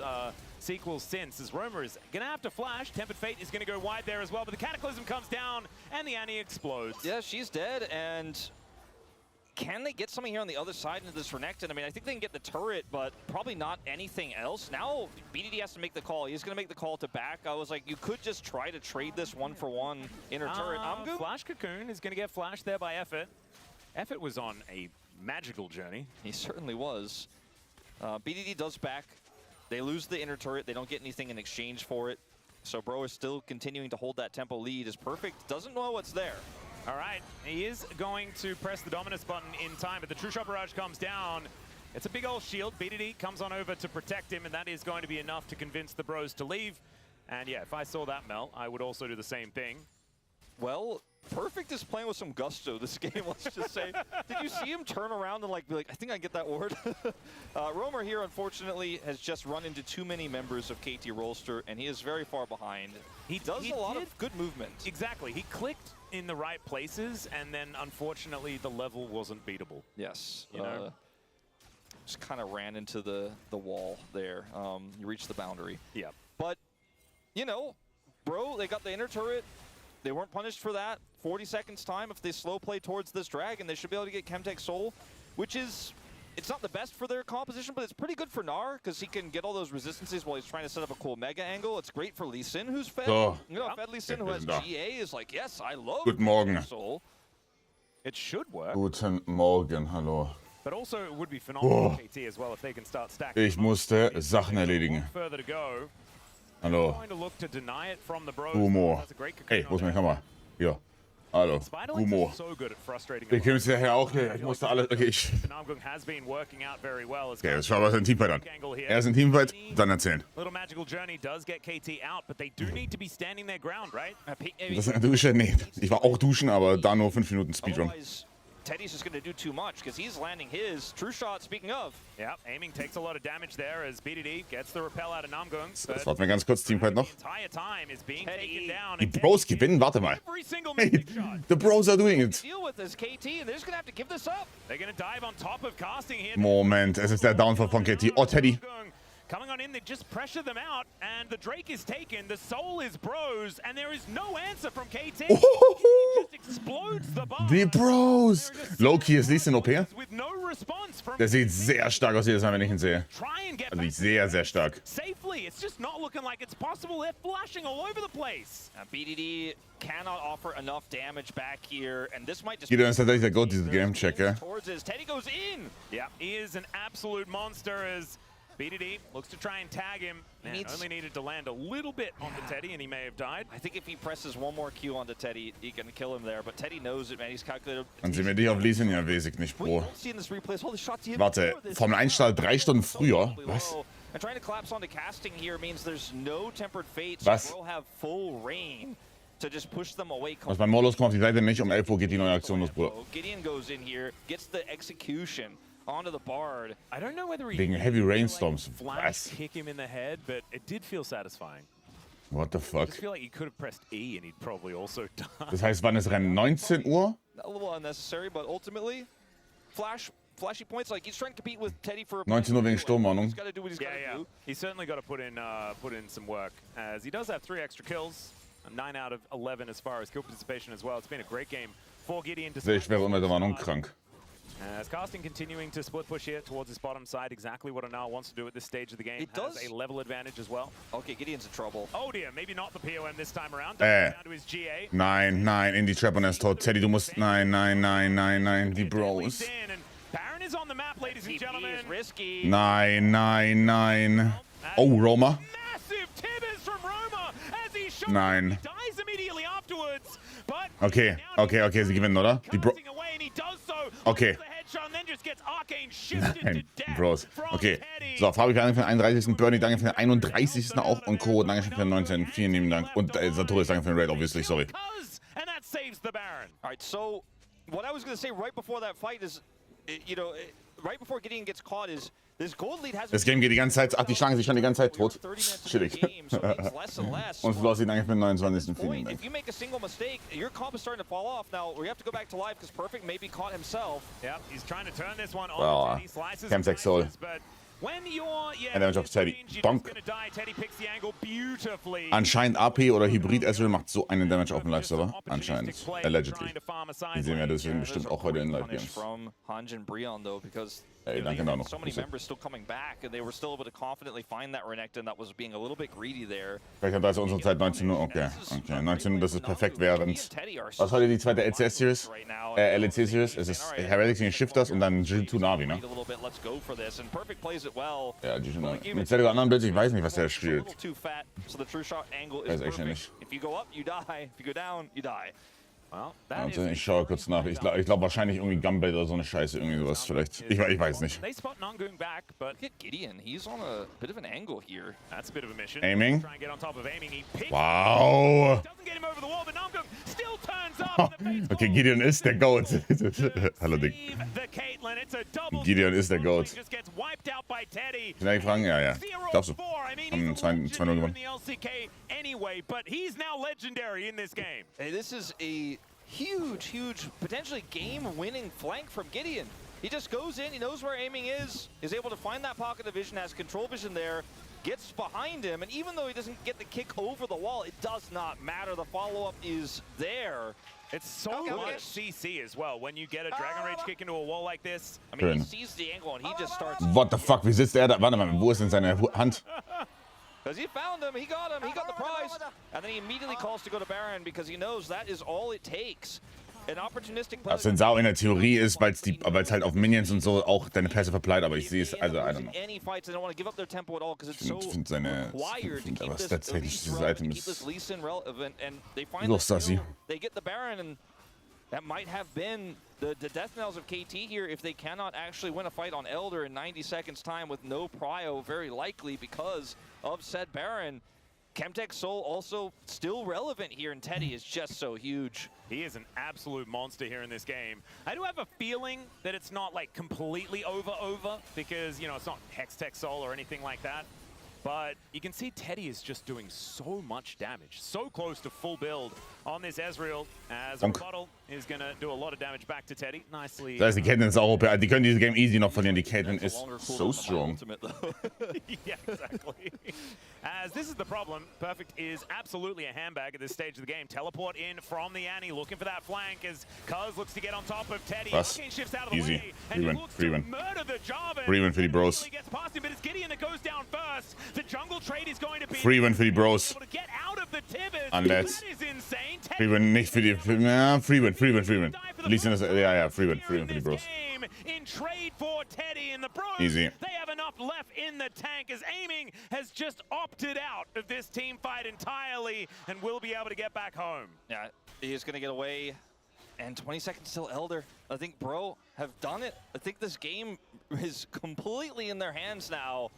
sequels since, as Romer is going to have to flash. Tempered Fate is going to go wide there as well, but the Cataclysm comes down, and the Annie explodes. Yeah, she's dead, and can they get something here on the other side into this Renekton? I mean, I think they can get the turret, but probably not anything else. Now, BDD has to make the call. He's going to make the call to back. I was like, you could just try to trade this one-for-one inner turret. Flash Cocoon is going to get flashed there by Effort. Effort was on a magical journey. He certainly was. BDD does back. They lose the inner turret. They don't get anything in exchange for it. So Bro is still continuing to hold that tempo lead. Is Perfect doesn't know what's there. All right, he is going to press the Dominus button in time, but the True Shot Barrage comes down. It's a big old shield. BDD comes on over to protect him, and that is going to be enough to convince the Bros to leave. And yeah, if I saw that melt, I would also do the same thing. Well, Perfect is playing with some gusto this game, let's just say. Did you see him turn around and be like, I think I get that ward? Romer here, unfortunately, has just run into too many members of KT Rolster, and he is very far behind. He does a lot of good movement. Exactly. He clicked in the right places, and then, unfortunately, the level wasn't beatable. Yes. You know? Just kind of ran into the wall there. You reached the boundary. Yeah. But, you know, Bro, they got the inner turret. They weren't punished for that. 40 seconds time, if they slow play towards this dragon, they should be able to get Chemtech Soul, which is, it's not the best for their composition, but it's pretty good for Gnar, because he can get all those resistances while he's trying to set up a cool mega angle. It's great for Lee Sin, who's fed. So. You know, fed Lee Sin, who has GA, is like, yes, I love Guten Morgen. Soul. It should work. Guten Morgen, hallo. But also, it would be phenomenal for KT as well if they can start stacking. Ich musste Sachen erledigen. Further to go. Hallo. Going to look to deny it from the Bros. Humor. Hey, wo ist meine Kamera? Hier. Hallo. Humor. So good at frustrating. Wir kennen uns ja her auch. Ich musste alle. Okay, ich. Has been working out very well. Okay, das war was ein Teamfight an. Erst ein Teamfight, dann erzählen. Little Magical Journey does get KT out, but they do need to be standing their ground, right? Das ist eine Dusche? Nee. Ich war auch duschen, aber da nur 5 Minuten Speedrun. Teddy's just going to do too much because he's landing his true shot, speaking of. Yeah, aiming takes a lot of damage there as BDD gets the repel out of Namgung. Das warten wir ganz kurz, Teamfight noch. Die Bros gewinnen, warte mal. Hey, the Bros are doing it. Moment, es ist der Downfall von KT. Oh, Teddy. Coming on in, they just pressure them out, and the Drake is taken, the soul is Bros, and there is no answer from KT. Oh, just explodes the bar. Die Bros. Low-Key ist Lee Sin OP. Der sieht sehr stark aus jedes Mal, wenn ich ihn sehe. Also sehr, sehr stark. Safely, it's just not looking like it's possible. They're flashing all over the place. BDD cannot offer enough damage back here, and this might just Gideon ist tatsächlich der Goat, dieses Game. Check, ja. Teddy goes in. Yeah, he is an absolute monster as BDD looks to try and tag him. Man, only needed to land a little bit onto Teddy, and he may have died. I think if he presses one more Q onto Teddy, he can kill him there. But Teddy knows it, man. He's calculated. Dann sehen wir die auf Lee Sin, ja, weiß ich nicht, Bro. Warte, Formel 1 Start 3 Stunden früher? Was? And trying to collapse onto casting here means there's no tempered fate, Was? so we'll have full reign to just push them away. Was beim Morlos kommt auf die Seite nicht. 11 Uhr geht die neue Aktion los, Bruder. Gideon goes in here, gets the execution onto the Bard. I don't know whether he Wegen Heavy Rainstorms. Was? Kick him in the head, but it did feel satisfying. What the I fuck? just feel like he could have pressed E and he'd probably also die. Das heißt, wann ist Rennen? 19 Uhr? A little unnecessary, but ultimately, flashy points. Like he's trying to compete with Teddy for 19 Uhr wegen Sturmwarnung. He's got to do what he's got to do. He's certainly got to put in some work, as he does have 3 extra kills. 9 out of 11 as far as kill participation as well. It's been a great game for Gideon. Sehr schwere Unwetterwarnung, krank. As Casting continuing to split push here towards his bottom side, exactly what Anal wants to do at this stage of the game. It does a level advantage as well. Okay, Gideon's in trouble. Oh dear, maybe not the POM this time around. Down to his GA. Nein, nein, in die Trap und er ist tot. Teddy, du musst... Nein, nein, nein, nein, nein, die Bros. Baron is on the map, ladies and gentlemen. Nein, nein, nein. Oh, Roma. Nein. Okay, okay, okay, sie gewinnen, oder? Die Bro... Okay. Nein, Bros. Okay. So, Fabi, danke für den 31. Bernie, danke für den 31. auch. Und Co, danke für den 19. Vielen lieben Dank. Und Satoris, danke für den Raid, obviously, sorry. Alright, so what I was going to say right before that fight is, you know, right before Gideon gets caught is this gold lead has... Das Game geht die ganze Zeit... Ach, die schlagen sich schon die ganze Zeit tot. Chillig. Und Flossi, danke für den 29. Vielen Dank. If you make a single mistake, your comp is starting to fall off. Now, we have to go back to live because Perfect maybe caught himself. Yeah, he's trying to turn this one on. Well, Chemtech Soul. When you're, And damage auf Teddy. Bonk. Teddy picks the angle beautifully. Anscheinend AP oder Hybrid Ezreal macht so einen Damage auf dem Live-Server. Anscheinend. Allegedly. Die sehen wir deswegen bestimmt auch heute in Live-Games. Ey, danke auch noch. So many members still coming back and they were still able to confidently find that Renekton that was being a little bit greedy there. Vielleicht hat also unsere Zeit 19 Uhr. Okay, okay. 19 Uhr, das ist perfekt während. Was ist heute die zweite LCS-Series? LEC-Series? Es ist Heretics gegen Shifters und dann Jiu-Jitsu Navi, ne? Ja, Jiu-Jitsu Navi. Mit Zedek anderen Bild, ich weiß nicht, was der spielt. Weiß echt nicht. Also ich schaue kurz nach. Ich glaub wahrscheinlich irgendwie Gumbait oder so eine Scheiße, irgendwie sowas vielleicht. Ich weiß nicht. Aiming. Wow. Okay, Gideon ist der Goat. Hallo Dick. Gideon ist der Goat. Kann ich fragen? Ja, ja. Darfst du. Haben 2-0 gewonnen. This is a huge, potentially game-winning flank from Gideon. He just goes in, he knows where aiming is able to find that pocket of vision, has control vision there, gets behind him, and even though he doesn't get the kick over the wall, it does not matter. The follow-up is there. It's so much CC as well when you get a Dragon Rage kick into a wall like this. I mean, he sees the angle and he just starts... What the fuck, wie sitzt er da? Warte mal, wo ist denn seine Hand? Because he found him, he got the prize, and then he immediately calls to go to Baron because he knows that is all it takes. An opportunistic play. Was denn Sau in der Theorie ist, weil es halt auf Minions und so auch deine Pässe verpleiht, aber ich sehe es, also, I don't know. Ich finde seine, aber tatsächlich dieses Item ist so sassy. That might have been the death knells of KT here if they cannot actually win a fight on Elder in 90 seconds time with no prio, very likely because of said Baron. Chemtech Soul also still relevant here, and Teddy is just so huge. He is an absolute monster here in this game. I do have a feeling that it's not like completely over because, you know, it's not Hextech Soul or anything like that. But you can see Teddy is just doing so much damage, so close to full build on this Ezreal, as Bottle is going to do a lot of damage back to Teddy. Nicely. Das heißt, die Caitlyn ist auch OP. Die können dieses Game easy noch verlieren. Die Caitlyn ist so strong. Yeah, exactly. As this is the problem, Perfect is absolutely a handbag at this stage of the game. Teleport in from the Annie, looking for that flank as Cuz looks to get on top of Teddy. Was? Easy. Free win. Free win. Free win für die Bros. Free win für die Bros. Unless. Free win nicht für die... Ja, free win. Least ja, free win für die Bros. In trade for Teddy and the Bros. Easy. They have enough left in the tank as Aiming has just opted out of this team fight entirely and will be able to get back home. Yeah, he's going to get away. And 20 seconds till Elder. I think Bro have done it. I think this game is completely in their hands now.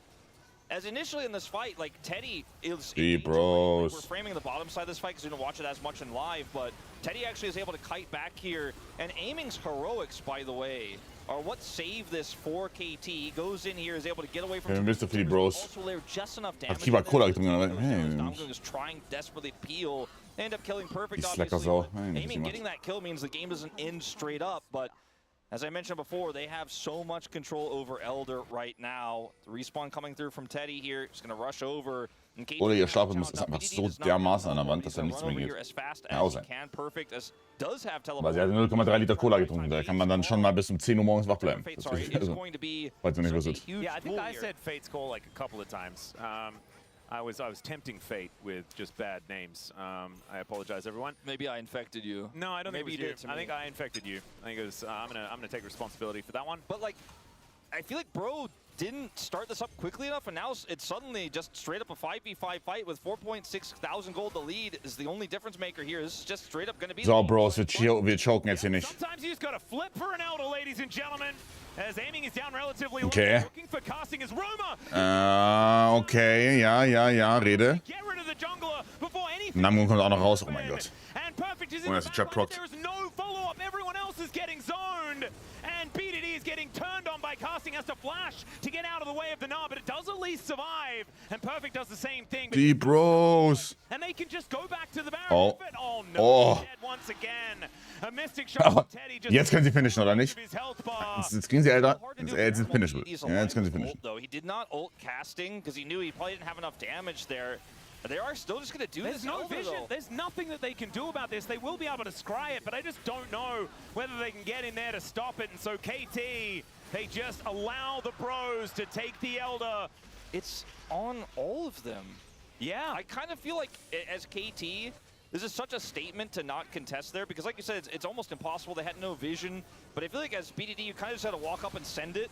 As initially in this fight, like Teddy is... Bros. We're framing the bottom side of this fight because we don't watch it as much in live, but Teddy actually is able to kite back here. And Aiming's heroics, by the way, are what save this for KT. He goes in here, is able to get away from... Mr. für die Bros. Also there just enough damage. Kiba Cola getrunken. Hey. Is trying desperately to peel. They end up killing Perfect, obviously. Aiming getting that kill means the game doesn't end straight up, but As I mentioned before, they have so much control over Elder right now. The respawn coming through from Teddy here. He's going to rush over. Oder ihr Schlafrhythmus ist einfach so dermaßen an der Wand, dass er nichts mehr geht. Kann auch sein. Aber sie hat 0,3 Liter Cola getrunken. Da kann man dann schon mal bis um 10 Uhr morgens wach bleiben. Falls ihr nicht wusstet. Yeah, I think I said Fate's call like a couple of times. I was tempting Fate with just bad names. I apologize, everyone. Maybe I infected you. No, I don't think it was you. I me. think I infected you. I think it was. I'm gonna take responsibility for that one. But like, I feel like Bro didn't start this up quickly enough, and now it's suddenly just straight up a 5v5 fight with 4.6 thousand gold. The lead is the only difference maker here. This is just straight up gonna be. So, Bros, wir choken jetzt hier nicht. Sometimes you just gotta flip for an elder, ladies and gentlemen. As aiming is down relatively low. Okay. Looking for casting is Roma. Okay, ja, rede. Get rid of the jungler before anything. Namgun kommt auch noch raus, oh mein Gott. And Perfect is in Oh, the that's a trap backline. proc. There is no follow-up. Everyone else is getting zoned. And BDD is getting turned on by casting. Has to flash to get out of the way of the Gnar, but it does at least survive. And Perfect does the same thing. Die Bros. And they can just go back to the Baron. Oh. Oh no, Oh. dead once again. A mystic shot from Teddy just Jetzt können sie finishen, oder nicht? his health bar. Jetzt kriegen sie Elder. Jetzt sind finishable. Ja, jetzt können sie Ult, finishen. though. He did not ult casting because he knew he probably didn't have enough damage there. They are still just going to do There's this. no Elder, vision. though. There's nothing that they can do about this. They will be able to scry it, but I just don't know whether they can get in there to stop it. And so KT, they just allow the Bros to take the Elder. It's on all of them. Yeah. I kind of feel like as KT, this is such a statement to not contest there because like you said, it's almost impossible. They had no vision. But I feel like as BDD, you kind of just had to walk up and send it.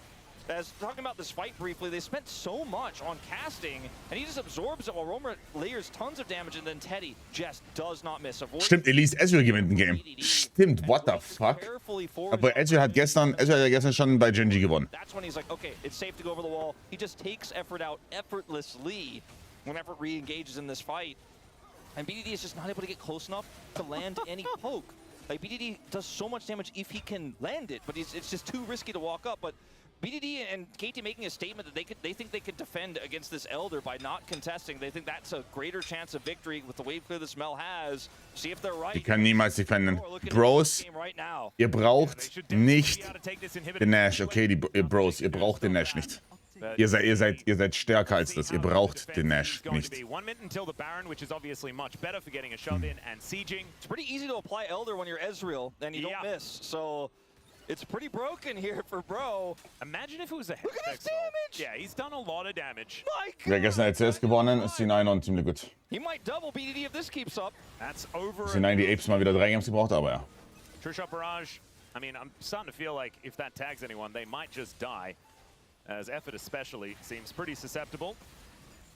As talking about this fight briefly, they spent so much on casting, and he just absorbs it while Roma layers tons of damage, and then Teddy just does not miss. Stimmt, Elise Ezreal gewinnt ein Game. Stimmt, what the fuck? Aber Ezreal hat ja gestern schon bei Genji gewonnen. That's when he's like, okay, it's safe to go over the wall. He just takes effort out effortlessly whenever it re-engages in this fight. And BDD is just not able to get close enough to land any poke. Like, BDD does so much damage if he can land it, but it's just too risky to walk up. But BDD and KT making a statement that they think they can defend against this Elder by not contesting. They think that's a greater chance of victory with the wave clear this Mel has. See if they're right. Die können niemals defenden. Bros, ihr braucht nicht den Nash. Okay, ihr Bros, ihr braucht den Nash nicht. Ihr seid stärker als das. Ihr braucht den Nash nicht. It's pretty easy to apply Elder when you're Ezreal and you don't miss. So it's pretty broken here for Bro. Imagine if it was a Look at his damage! Yeah, he's done a lot of damage. My Wer gestern LCS gewonnen, ist C9 und ziemlich gut. He might double BDD if this keeps up. That's over. C9 die Apes mal wieder 3 Games gebraucht, aber ja. Trisha Barrage. I mean, I'm starting to feel like if that tags anyone, they might just die. As Effort especially seems pretty susceptible.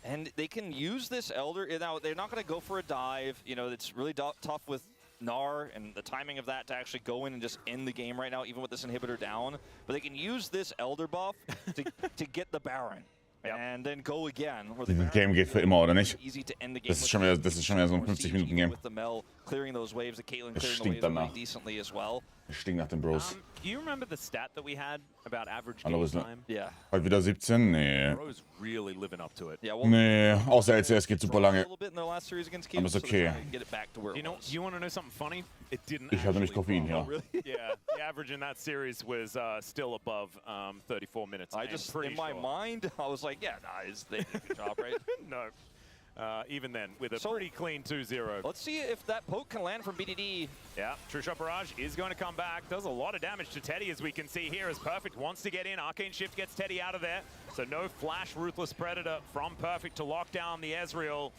And they can use this Elder. Now, they're not going to go for a dive. You know, it's really tough with Gnar and the timing of that to actually go in and just end the game right now, even with this inhibitor down. But they can use this Elder buff to get the Baron. And then go again. Dieses Game geht für immer, oder nicht? Easy to end the game. Das ist schon wieder so ein 50-Minuten-Game. With the Mel clearing those waves, the Caitlyn Es clearing stinkt the waves danach. decently as well. Es stinkt nach den Bros. Do you remember the stat that we had about average Hallo, game ist time? Yeah. Heute wieder 17? Nee. Bro's really living up to it. Yeah, well, Nee, außer LCS geht super a lange. little bit in their last series against Aber Caitlyn, ist so they're okay. trying to get it back to where it was. You want to know something funny? It didn't. Ich hatte nicht Koffein, ja. Really? Yeah, the average in that series was still above 34 minutes. I just, in my mind, I was like, yeah, nah, they did a good job, right? No. Even then, with a So- pretty clean 2-0. Let's see if that poke can land from BDD. Yeah, Trisha Barrage is going to come back. Does a lot of damage to Teddy, as we can see here, as Perfect wants to get in. Arcane Shift gets Teddy out of there. So no flash Ruthless Predator from Perfect to lock down the Ezreal.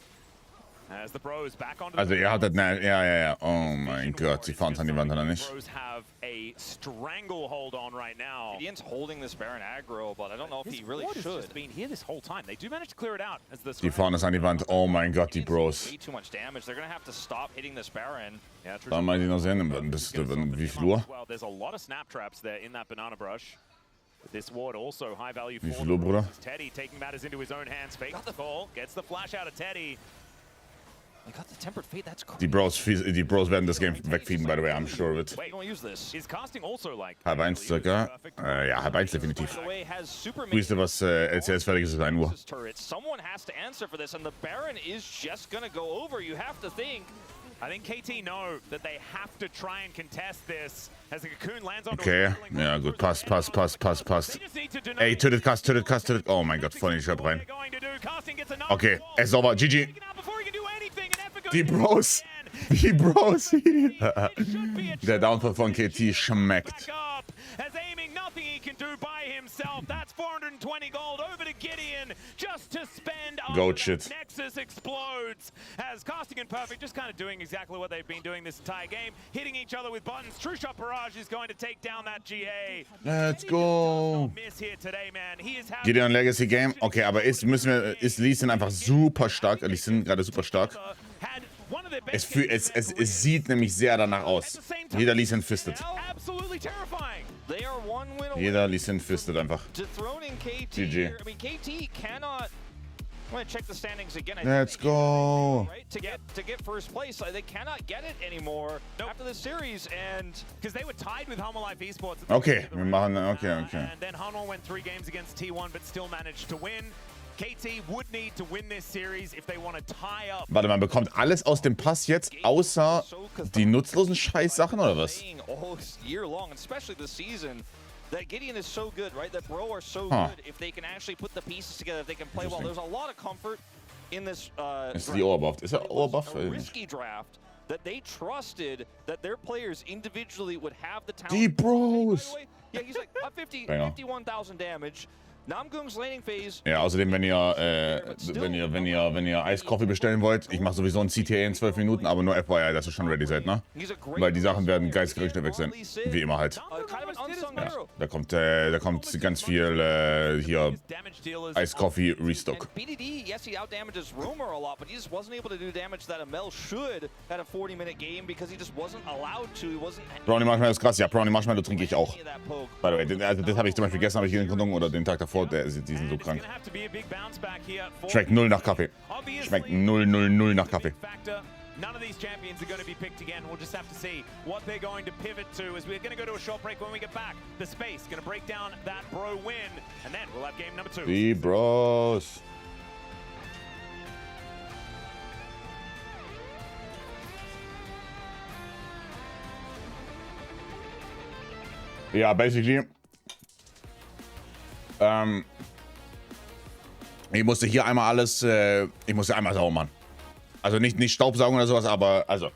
As the Bros back onto the Also ihr hattet, ja. Oh mein Gott, sie fahren an die Wand, oder nicht? Bros have a stranglehold on right now. BDD's holding this Baron aggro, but I don't know if he really Ward has should. just been here this whole time. They do manage to clear it out as the Die fahren es an die Wand. Oh mein Gott, die Bros. Way too much damage. They're gonna have to stop hitting this Baron. Yeah, Da mal die noch sehen, wie viel Uhr? Well, there's a lot of snap traps there in that banana brush. This ward also high value Wie for viel Uhr, Bruder? Teddy taking matters into his own hands. Fakes the call, gets the flash out of Teddy. Die Bros werden das Game wegfeeden, by the way, I'm sure of it. Halb 1 circa. Ja, halb 1 definitiv. Früheste, was LCS fertig ist, ist 1 Uhr. I think KT know that they have to try and contest this as the Cocoon lands on. Okay, ja gut, passt. Ey, tötet. Oh mein Gott, voll in die Schöpf rein. Okay, es ist sauber, GG. Die Bros. Der Downfall von KT schmeckt. That's 420 gold over to Gideon just to spend. Goat shit. Nexus explodes as Casting and Perfect just kind of doing exactly what they've been doing this entire game, hitting each other with buttons. True Shot Barrage is going to take down that GA. Let's go. Gideon Legacy Game. Okay, aber ist Lee Sin einfach super stark. Lee Sin gerade super stark. Es sieht nämlich sehr danach aus. Jeder Lee Sin fistet. Jeder Lee Sin fistet einfach. GG. Let's go. To get first place, they cannot get it anymore after the series, and because they were tied with Hummel Life Esports. Okay, wir machen okay. And then Hummel went 3 games against T1, but still managed to win. KT would need to win this series if they want to tie up. Warte, man bekommt alles aus dem Pass jetzt, außer die nutzlosen Scheißsachen, oder was? That Gideon is so good, right? That Bro are so good if they can actually put the pieces together, if they can play well. There's a lot of comfort in this ist die Oberbuff. Ist er Oberbuff? Risky draft that they trusted that their players individually would have the talent. Die Bros! Yeah, he's like 51,000 damage. Namgung's laning phase. Ja, außerdem, wenn ihr Eiskoffee bestellen wollt, ich mache sowieso ein CTA in 12 Minuten, aber nur FYI, dass ihr schon ready seid, ne? Weil die Sachen werden geistgleich weg sein. Wie immer halt. Ja, da kommt ganz viel hier Eiskoffee Restock. BDD, yes, he outdamages Rumor a lot, but he just wasn't able to do damage that Amel should at a 40-minute game because he just wasn't allowed to. He wasn't. Brownie Marshmallow ist krass. Ja, Brownie Marshmallow trinke ich auch. By the way, also das habe ich zum Beispiel gestern getrunken oder den Tag davor. Die sind so krank. Schmeckt 0 nach Kaffee. Schmeckt 0 nach Kaffee. None of these champions are going to be picked again. We'll just have to see what they're going to pivot to as we're going to go to a short break. When we get back, the space going to break down that Bro win, and then we'll have game number 2. Die Bros. Ja, basically. Ich musste hier einmal alles, ich musste einmal sauber machen. Also nicht Staubsaugen oder sowas, aber also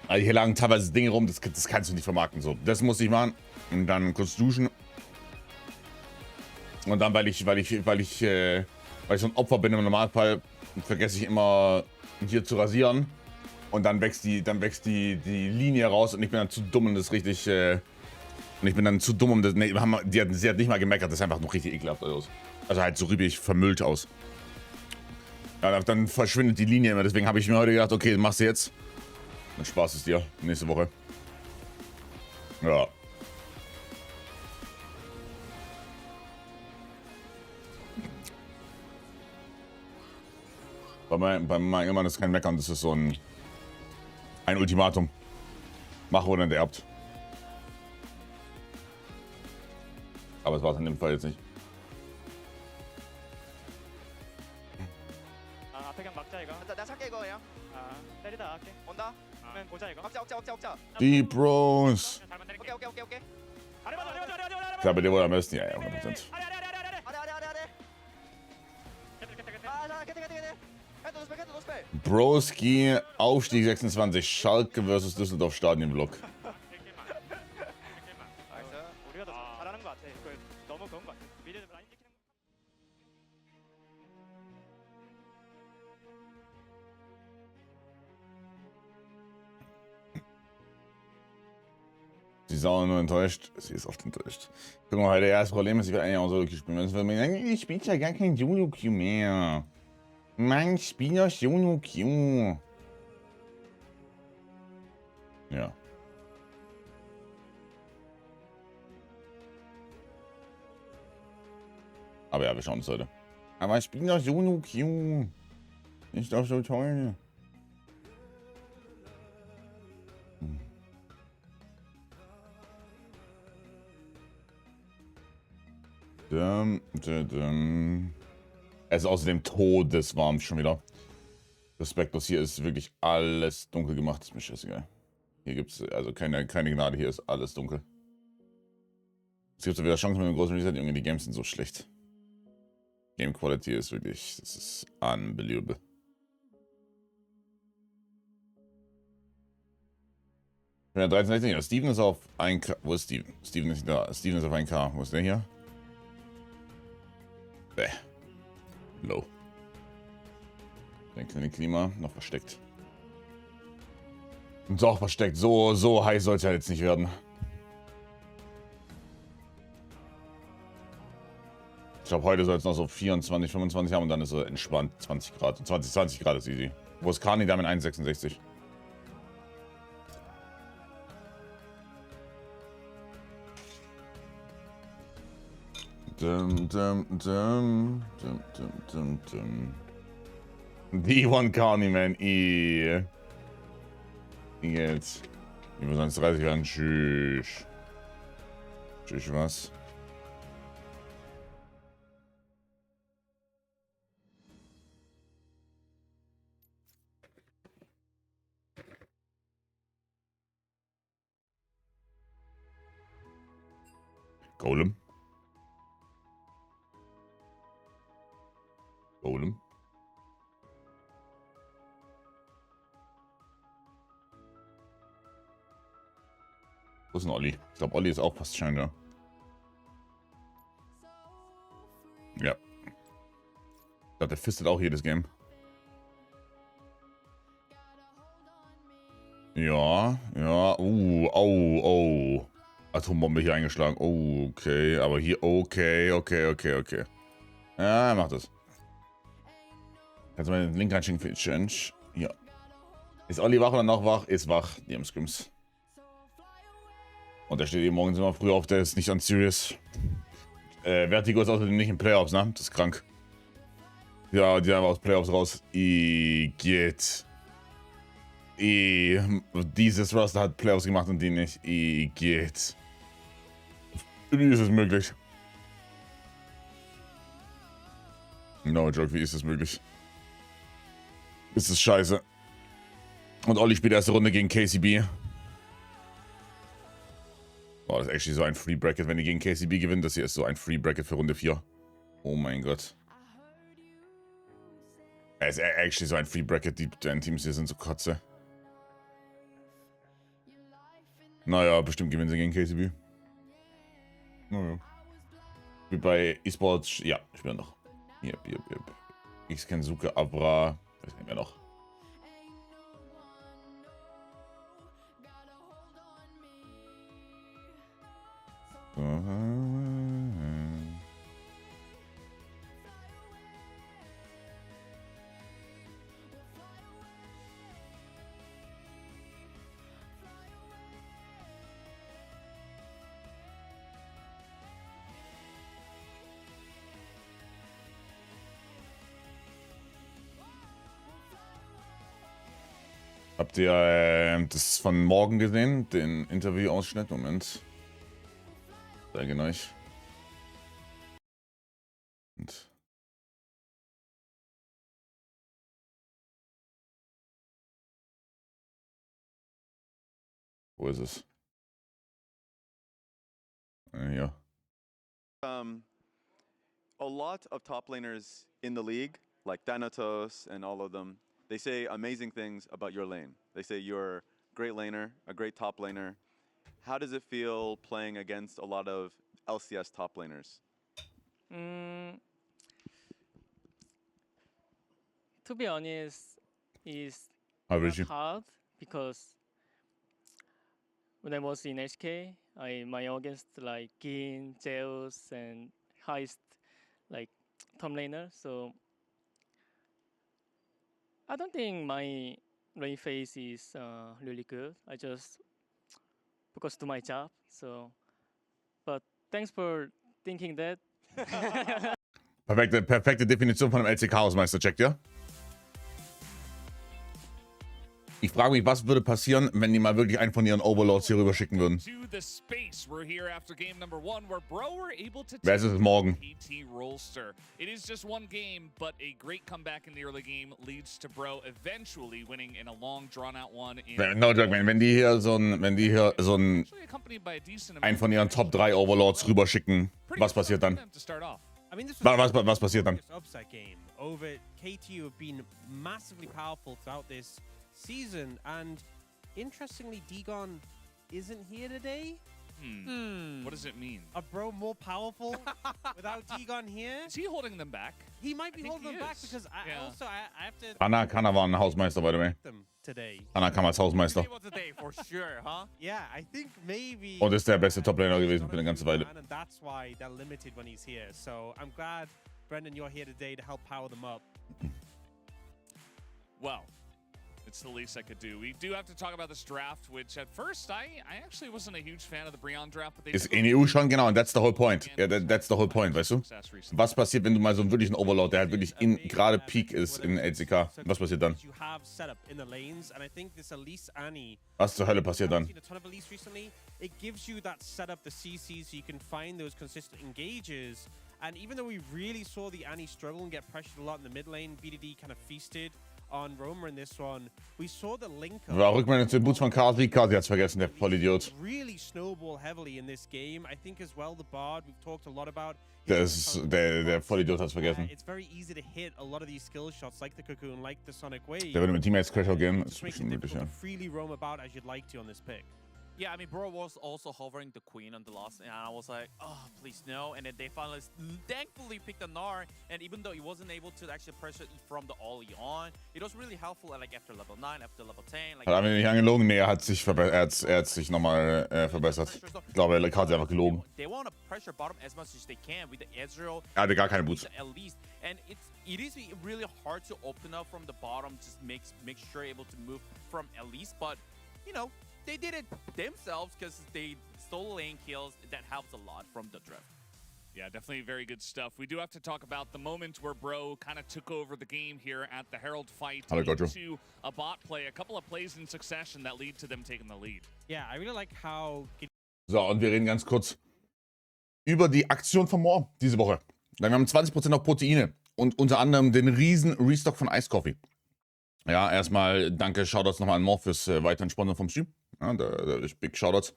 hier lagen teilweise Dinge rum, das kannst du nicht vermarkten. So, das musste ich machen und dann kurz duschen. Und dann, weil ich so ein Opfer bin im Normalfall, vergesse ich immer hier zu rasieren. Und dann wächst die Linie raus und ich bin dann zu dumm, um das richtig. Und ich bin dann zu dumm, um das. Nee, sie hat nicht mal gemeckert, das ist einfach noch richtig ekelhaft aus. Also halt so rübig vermüllt aus. Ja, dann verschwindet die Linie immer, deswegen habe ich mir heute gedacht, okay, machst du jetzt. Dann Spaß es dir, nächste Woche. Ja. Bei meinem Ehemann ist kein Meckern, das ist so ein Ultimatum. Mach oder enterbt. Aber es war es in dem Fall jetzt nicht. Die Bros. Ja, bei dir wohl am besten. Ja, 100%. Broski, Aufstieg 26, Schalke vs. Düsseldorf Stadionblock. Sie ist auch nur enttäuscht. Sie ist oft enttäuscht. Guck mal, heute das Problem ist, ich will eigentlich auch so wirklich spielen. Ich spiele ja gar kein Solo-Queue mehr. Mann, ich spiele ja Solo-Queue. Ja. Aber ja, wir schauen uns heute. Aber ich spiele ja Solo-Queue. Nicht auf so toll. Es ist außerdem todeswarm schon wieder. Respektlos, hier ist wirklich alles dunkel gemacht. Ist mir scheißegal. Hier gibt es also keine Gnade, hier ist alles dunkel. Es gibt so wieder Chancen mit einem großen Reset, irgendwie die Games sind so schlecht. Game Quality ist wirklich, das ist unbelievable. Ja, 13, ja, Steven ist auf 1K. Wo ist Steven? Steven ist nicht da. Steven ist auf 1K. Wo ist der hier? Bäh. Low. Denke Klima. Noch versteckt. Und doch versteckt. So heiß sollte er jetzt nicht werden. Ich glaube, heute soll es noch so 24, 25 haben und dann ist er entspannt 20 Grad. 20 Grad ist easy. Wo ist Kani da mit 1,66? D1 Kani, man. Wie geht's? Über 1,30 werden. Tschüss. Tschüss, was? Golem. Golem. Wo ist denn Olli? Ich glaube, Olli ist auch fast scheinbar. Ja. Ich glaube, der fistet auch jedes Game. Ja. Oh. Atombombe hier eingeschlagen. Oh, okay. Aber hier, okay. Ja, er macht das. Kannst du mal den Link reinschicken für die Challenge? Ja. Ist Olli wach oder noch wach? Ist wach. Die haben Scrims. Und der steht eben morgens immer früh auf, der ist nicht on serious. Vertigo ist außerdem nicht in Playoffs, ne? Das ist krank. Ja, die haben aus Playoffs raus. Geht. Dieses Roster hat Playoffs gemacht und die nicht. Geht. Wie ist es möglich? No joke, wie ist es möglich? Ist es scheiße. Und Olli spielt erste Runde gegen KCB. Oh, das ist actually so ein Free Bracket, wenn die gegen KCB gewinnen. Das hier ist so ein Free Bracket für Runde 4. Oh mein Gott. Es ist actually so ein Free Bracket. Die beiden Teams hier sind so kotze. Naja, bestimmt gewinnen sie gegen KCB. Naja. Wie bei eSports. Ja, ich bin noch. Yep. Ich kenne Suke, Abra. Weiß nicht mehr noch. Habt ihr das von morgen gesehen? Den Interview-Ausschnitt? Moment. Zeige euch. Und wo ist es? Ja. A lot of top laners in the league, like Thanatos and all of them, they say amazing things about your lane. They say you're a great laner, a great top laner. How does it feel playing against a lot of LCS top laners? To be honest, it's Average. not hard because when I was in HK, my against like Gin, Zeus, and Heist, like top laner. So I don't think my lane phase is really good. I just focus to my job. So, but thanks for thinking that. Perfekte Definition von einem LCK-Hausmeister, checkt ihr? Ich frage mich, was würde passieren, wenn die mal wirklich einen von ihren Overlords hier rüber schicken würden. Wer ist es morgen? It is just one game, but a great comeback in the early game leads to Bro eventually winning in a long, drawn-out one. Wenn die hier so einen von ihren Top 3 Overlords rüber schicken, was passiert dann? I mean, this Was passiert dann? upset game over KTU have been massively powerful throughout this season, and interestingly, Digon isn't here today. What does it mean? Are Bro more powerful without Digon here? Is he holding them back? He might be I think holding he them back is. because I Yeah. also I have to Anna war ein Hausmeister, by the way. them today. Anna kam als Hausmeister. Today was the day for sure, huh? Yeah, I think maybe. Und ist der beste Toplaner gewesen für eine ganze Weile. And that's why they're limited when he's here. So I'm glad, Brendan, you're here today to help power them up. Well, it's the least I could do. We do have to talk about this draft, which at first I actually wasn't a huge fan of the Breon draft, but they Ist in EU schon, genau, und that's the whole point. Ja, that's the whole point, weißt du? Was passiert, wenn du mal so einen wirklichen Overlord, der halt wirklich gerade Peak ist in LCK? Was passiert dann? You have set up in the lanes, and I think this Elise Annie. Was zur Hölle passiert dann? Seen a ton of Elise recently. It gives you that setup, the CC, so you can find those consistent engages. And even though we really saw the Annie struggle and get pressured a lot in the mid lane, BDD kind of feasted on Roamer in this one. We saw the link-up. War Rückmeldung zu den Boots von Kasi. Kasi hat's vergessen, der Vollidiot. Really snowball heavily in this game. I think as well the Bard we've talked a lot about. Der Vollidiot hat's vergessen. It's very easy to hit a lot of these skill shots like the Cocoon, like the Sonic Wave. Der würde mit Teammates Crasher gehen. Das ist Just makes bestimmt it möglich, ja. difficult to freely roam about as you'd like to on this pick. Yeah, I mean, Bro was also hovering the queen on the last, and I was like, oh, please no. And then they finally, thankfully, picked the Gnar, and even though he wasn't able to actually pressure it from the Ollie on, it was really helpful, like, after level 9, after level 10. Like, Hat er nicht angelogen? Nee, er hat sich nochmal verbessert. Ich glaube, er hat einfach gelogen. They want to pressure bottom as much as they can with the Ezreal. Er hatte gar keine Boots. At least, and it is really hard to open up from the bottom, just make sure able to move from at least, but, you know, they did it themselves because they stole lane kills. That helps a lot from the drift. Yeah, definitely very good stuff. We do have to talk about the moment where Bro kind of took over the game here at the Herald fight into a bot play. A couple of plays in succession that lead to them taking the lead. Yeah, I really like how. So, und wir reden ganz kurz über die Aktion von Moore diese Woche. Wir haben 20% auf Proteine und unter anderem den riesen Restock von Ice Coffee. Ja, erstmal danke, Shoutouts nochmal an Moore fürs weiteren Sponsor vom Stream. Ja, da ist Big Shoutouts.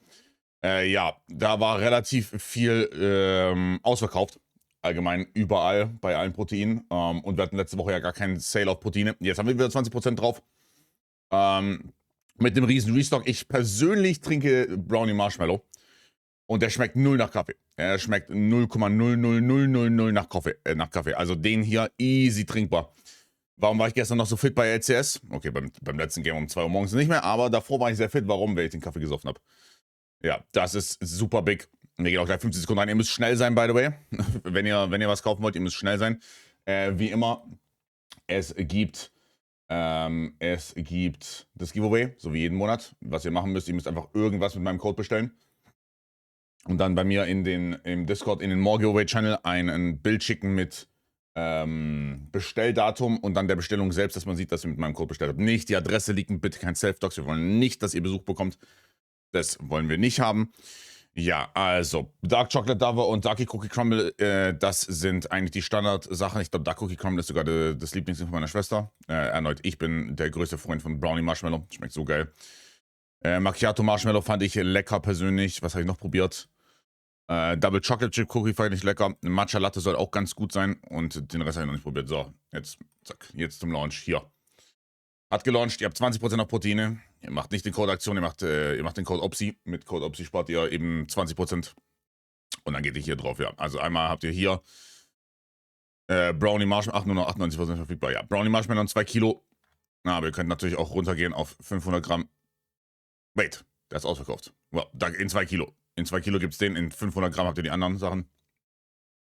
Ja, da war relativ viel ausverkauft. Allgemein überall, bei allen Proteinen. Und wir hatten letzte Woche ja gar keinen Sale auf Proteine. Jetzt haben wir wieder 20% drauf. Mit dem riesen Restock. Ich persönlich trinke Brownie Marshmallow. Und der schmeckt null nach Kaffee. Er schmeckt 0,00000 nach Kaffee. Also den hier easy trinkbar. Warum war ich gestern noch so fit bei LCS? Okay, beim letzten Game um 2 Uhr morgens nicht mehr, aber davor war ich sehr fit. Warum? Weil ich den Kaffee gesoffen habe. Ja, das ist super big. Wir gehen auch gleich 50 Sekunden rein. Ihr müsst schnell sein, by the way. wenn ihr was kaufen wollt, ihr müsst schnell sein. Wie immer, es gibt das Giveaway, so wie jeden Monat. Was ihr machen müsst, ihr müsst einfach irgendwas mit meinem Code bestellen. Und dann bei mir im Discord, in den More Giveaway-Channel ein Bild schicken mit Bestelldatum und dann der Bestellung selbst, dass man sieht, dass ihr mit meinem Code bestellt habt. Nicht die Adresse liegen, bitte kein Self-Docs. Wir wollen nicht, dass ihr Besuch bekommt. Das wollen wir nicht haben. Ja, also Dark Chocolate Dove und Darky Cookie Crumble, das sind eigentlich die Standardsachen. Ich glaube, Dark Cookie Crumble ist sogar das Lieblingsding von meiner Schwester. Erneut, ich bin der größte Freund von Brownie Marshmallow. Schmeckt so geil. Macchiato Marshmallow fand ich lecker persönlich. Was habe ich noch probiert? Double Chocolate Chip Cookie fand ich lecker. Matcha Latte soll auch ganz gut sein. Und den Rest habe ich noch nicht probiert. So, jetzt, zack, jetzt zum Launch. Hier. Hat gelauncht. Ihr habt 20% auf Proteine. Ihr macht nicht den Code Aktion, ihr macht den Code OPSI. Mit Code OPSI spart ihr eben 20%. Und dann geht ihr hier drauf, ja. Also einmal habt ihr hier Brownie Marshmallow. Ach, nur noch 98% verfügbar. Ja, Brownie Marshmallow und 2 Kilo. Na, aber ihr könnt natürlich auch runtergehen auf 500 Gramm. Wait, der ist ausverkauft. Well, in 2 Kilo. In 2 Kilo gibt es den, in 500 Gramm habt ihr die anderen Sachen.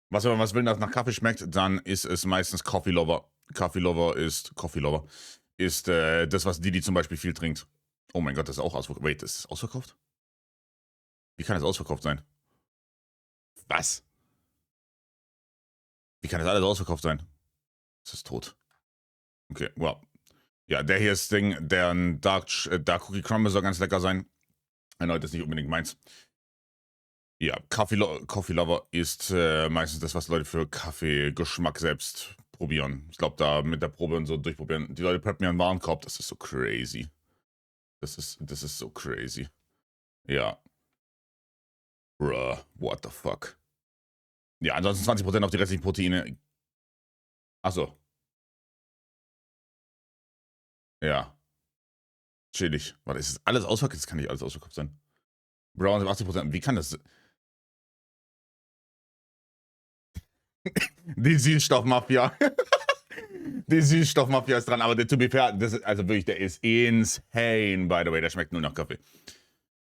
Wenn man was will, das nach Kaffee schmeckt, dann ist es meistens Coffee Lover. Coffee Lover ist das, was Didi zum Beispiel viel trinkt. Oh mein Gott, das ist auch ausverkauft. Wait, das ist ausverkauft? Wie kann das ausverkauft sein? Was? Wie kann das alles ausverkauft sein? Es ist tot. Okay, wow. Ja, der hier ist Ding, der Dark Cookie Crumble soll ganz lecker sein. Erneut ist nicht unbedingt meins. Ja, Coffee Lover ist meistens das, was Leute für Kaffeegeschmack selbst probieren. Ich glaube, da mit der Probe und so durchprobieren. Die Leute preppen mir einen Warenkorb, das ist so crazy. Das ist so crazy. Ja. Bruh, what the fuck. Ja, ansonsten 20% auf die restlichen Proteine. Achso. Ja. Chillig. Warte, ist das alles ausverkauft? Das kann nicht alles ausverkauft sein. Browns 80%. Wie kann das? Die Süßstoffmafia. Die Süßstoffmafia ist dran, aber der, to be fair, das ist, also wirklich, der ist insane, by the way. Der schmeckt nur nach Kaffee.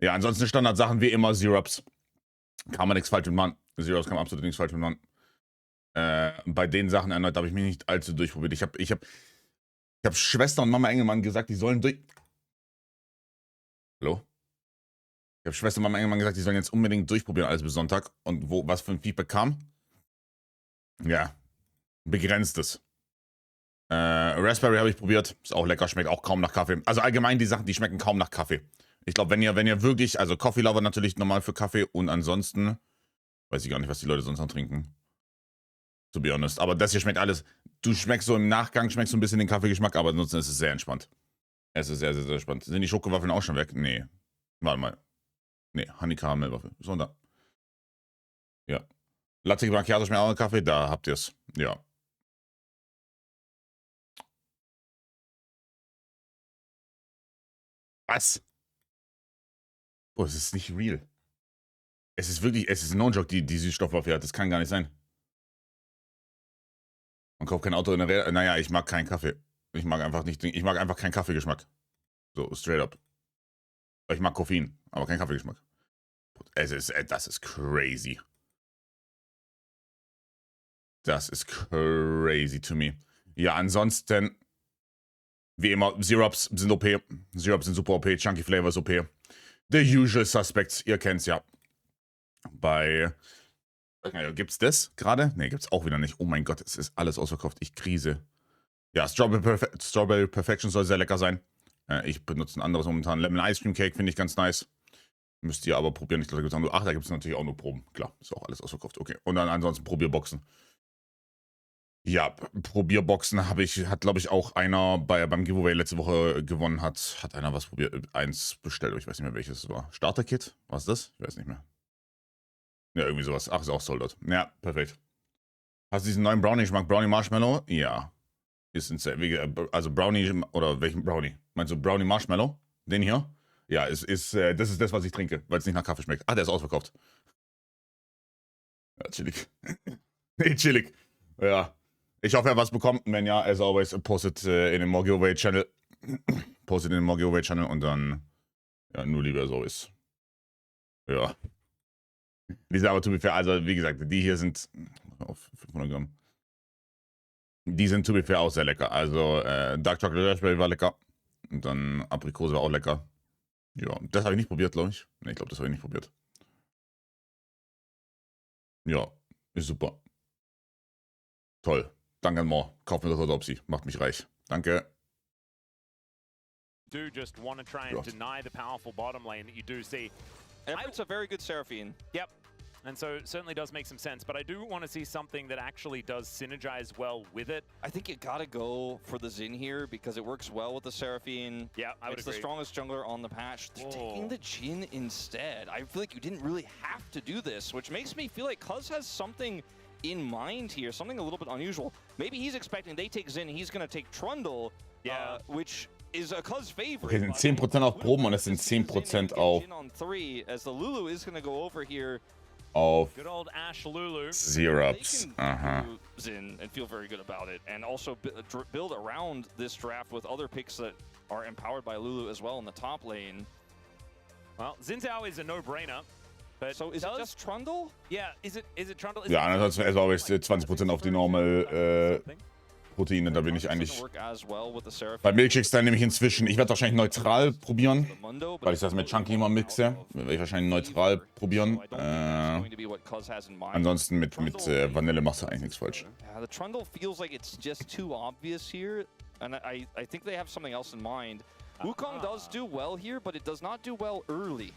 Ja, ansonsten Standardsachen wie immer Syrups. Kann man nichts falsch mit machen. Syrups kann man absolut nichts falsch mit machen. Bei den Sachen erneut habe ich mich nicht allzu durchprobiert. Ich hab Schwester und Mama Engelmann gesagt, die sollen durch... Hallo? Ich habe Schwester und Mama Engelmann gesagt, die sollen jetzt unbedingt durchprobieren, alles bis Sonntag. Und was für ein Feedback kam? Ja, begrenztes. Raspberry habe ich probiert. Ist auch lecker, schmeckt auch kaum nach Kaffee. Also allgemein die Sachen, die schmecken kaum nach Kaffee. Ich glaube, wenn ihr wirklich, also Coffee Lover natürlich normal für Kaffee und ansonsten, weiß ich gar nicht, was die Leute sonst noch trinken. To be honest. Aber das hier schmeckt alles, du schmeckst so im Nachgang, schmeckst so ein bisschen den Kaffeegeschmack, aber ansonsten ist es sehr entspannt. Es ist sehr, sehr, sehr spannend. Sind die Schokowaffeln auch schon weg? Nee. Warte mal. Nee, Honey-Karamellwaffel. So, da. Ja. Latte Macchiato schmeckt auch nach Kaffee, da habt ihr es. Ja. Was? Oh, es ist nicht real. Es ist wirklich, es ist no joke, die Süßstoffwaffe hat. Das kann gar nicht sein. Man kauft kein Auto in der Real. Naja, ich mag keinen Kaffee. Ich mag einfach keinen Kaffeegeschmack. So, straight up. Ich mag Koffein, aber keinen Kaffeegeschmack. Das ist crazy. Das ist crazy to me. Ja, ansonsten, wie immer, Syrups sind OP. Syrups sind super OP. Chunky Flavor ist OP. The usual suspects, ihr kennt's ja. Gibt's das gerade? Ne, gibt's auch wieder nicht. Oh mein Gott, es ist alles ausverkauft. Ich krise. Ja, Strawberry Perfection soll sehr lecker sein. Ich benutze ein anderes momentan. Lemon Ice Cream Cake finde ich ganz nice. Müsst ihr aber probieren. Ich glaube, da gibt's auch nur. Ach, da gibt es natürlich auch nur Proben. Klar, ist auch alles ausverkauft. Okay. Und dann ansonsten Probierboxen. Ja, Probierboxen hat, glaube ich, auch einer beim Giveaway letzte Woche gewonnen hat. Hat einer was probiert, eins bestellt, aber ich weiß nicht mehr, welches es war. Starter-Kit? Was ist das? Ich weiß nicht mehr. Ja, irgendwie sowas. Ach, ist auch sold out. Ja, perfekt. Hast du diesen neuen Brownie-Geschmack? Brownie Marshmallow? Ja. Ist insane. Also Brownie, oder welchen Brownie? Meinst du Brownie Marshmallow? Den hier? Ja, das ist das, was ich trinke, weil es nicht nach Kaffee schmeckt. Ah, der ist ausverkauft. Ja, chillig. Nee, chillig. Ja. Ich hoffe, er hat was bekommen. Wenn ja, as always, postet in den More Giveaway Channel. Postet in den More Giveaway Channel und dann, ja, nur Liebe as always. Ja. Die sind aber to be fair, also wie gesagt, die hier sind auf 500 Gramm. Die sind to be fair auch sehr lecker. Also Dark Chocolate Raspberry war lecker. Und dann Aprikose war auch lecker. Ja, das habe ich nicht probiert, glaube ich. Ne, ich glaube, das habe ich nicht probiert. Ja, ist super. Toll. Danke an More. Kauft mir das Autopsie. Macht mich reich. Danke. Do just want to try and deny the powerful bottom lane that you do see. It's a very good Seraphine. Yep. And so it certainly does make some sense, but I do want to see something that actually does synergize well with it. I think you gotta go for the Xin here because it works well with the Seraphine. Yeah, I would agree. It's the strongest jungler on the patch. Taking the Jhin instead. I feel like you didn't really have to do this, which makes me feel like Cuz has something in mind here, something a little bit unusual. Maybe he's expecting they take Xin, he's gonna take Trundle, which is a Cuz favorite. Okay, sind 10% auf Proben und es sind 10% auf... As the Lulu is gonna go over here. Auf good old Ash Lulu. Syrups. Xin and feel very good about it, and also build around this draft with other picks that are empowered by Lulu as well in the top lane. Well, Xinzao is a no-brainer. But so is it just Trundle? Yeah, is it Trundle? Ja, ansonsten as always 20% auf die Normal Proteine, da bin ich eigentlich... Bei Milkshake-Style nehme ich inzwischen, ich werde wahrscheinlich neutral probieren, weil ich das mit Chunky immer mixe, werde ich wahrscheinlich neutral probieren. Ansonsten mit Vanille machst du eigentlich nichts falsch. The Trundle feels like it's just too obvious here. And I think they have something else in mind. Wukong does do well here, but it does not do well early.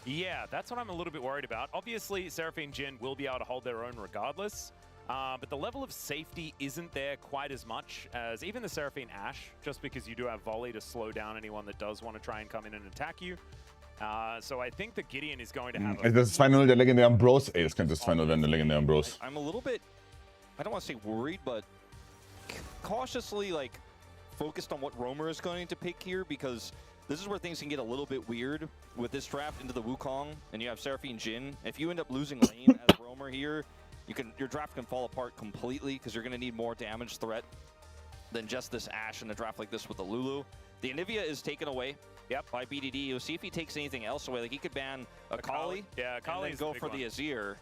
Yeah, that's what I'm a little bit worried about. Obviously, Seraphine Jin will be able to hold their own regardless, but the level of safety isn't there quite as much as even the Seraphine Ashe, just because you do have Volley to slow down anyone that does want to try and come in and attack you. So I think that Gideon is going to have a... Das ist 2-0 der legendären Bros. Ey, das könnte das 2-0 werden der legendären Bros. I'm a little bit, I don't want to say worried, but cautiously like focused on what Roamer is going to pick here, because this is where things can get a little bit weird with this draft into the Wukong, and you have Seraphine Jin. If you end up losing lane as Roamer here, your draft can fall apart completely because you're going to need more damage threat than just this Ashe in a draft like this with the Lulu. The Anivia is taken away by BDD. You'll see if he takes anything else away. Like he could ban Akali, and then go for the Azir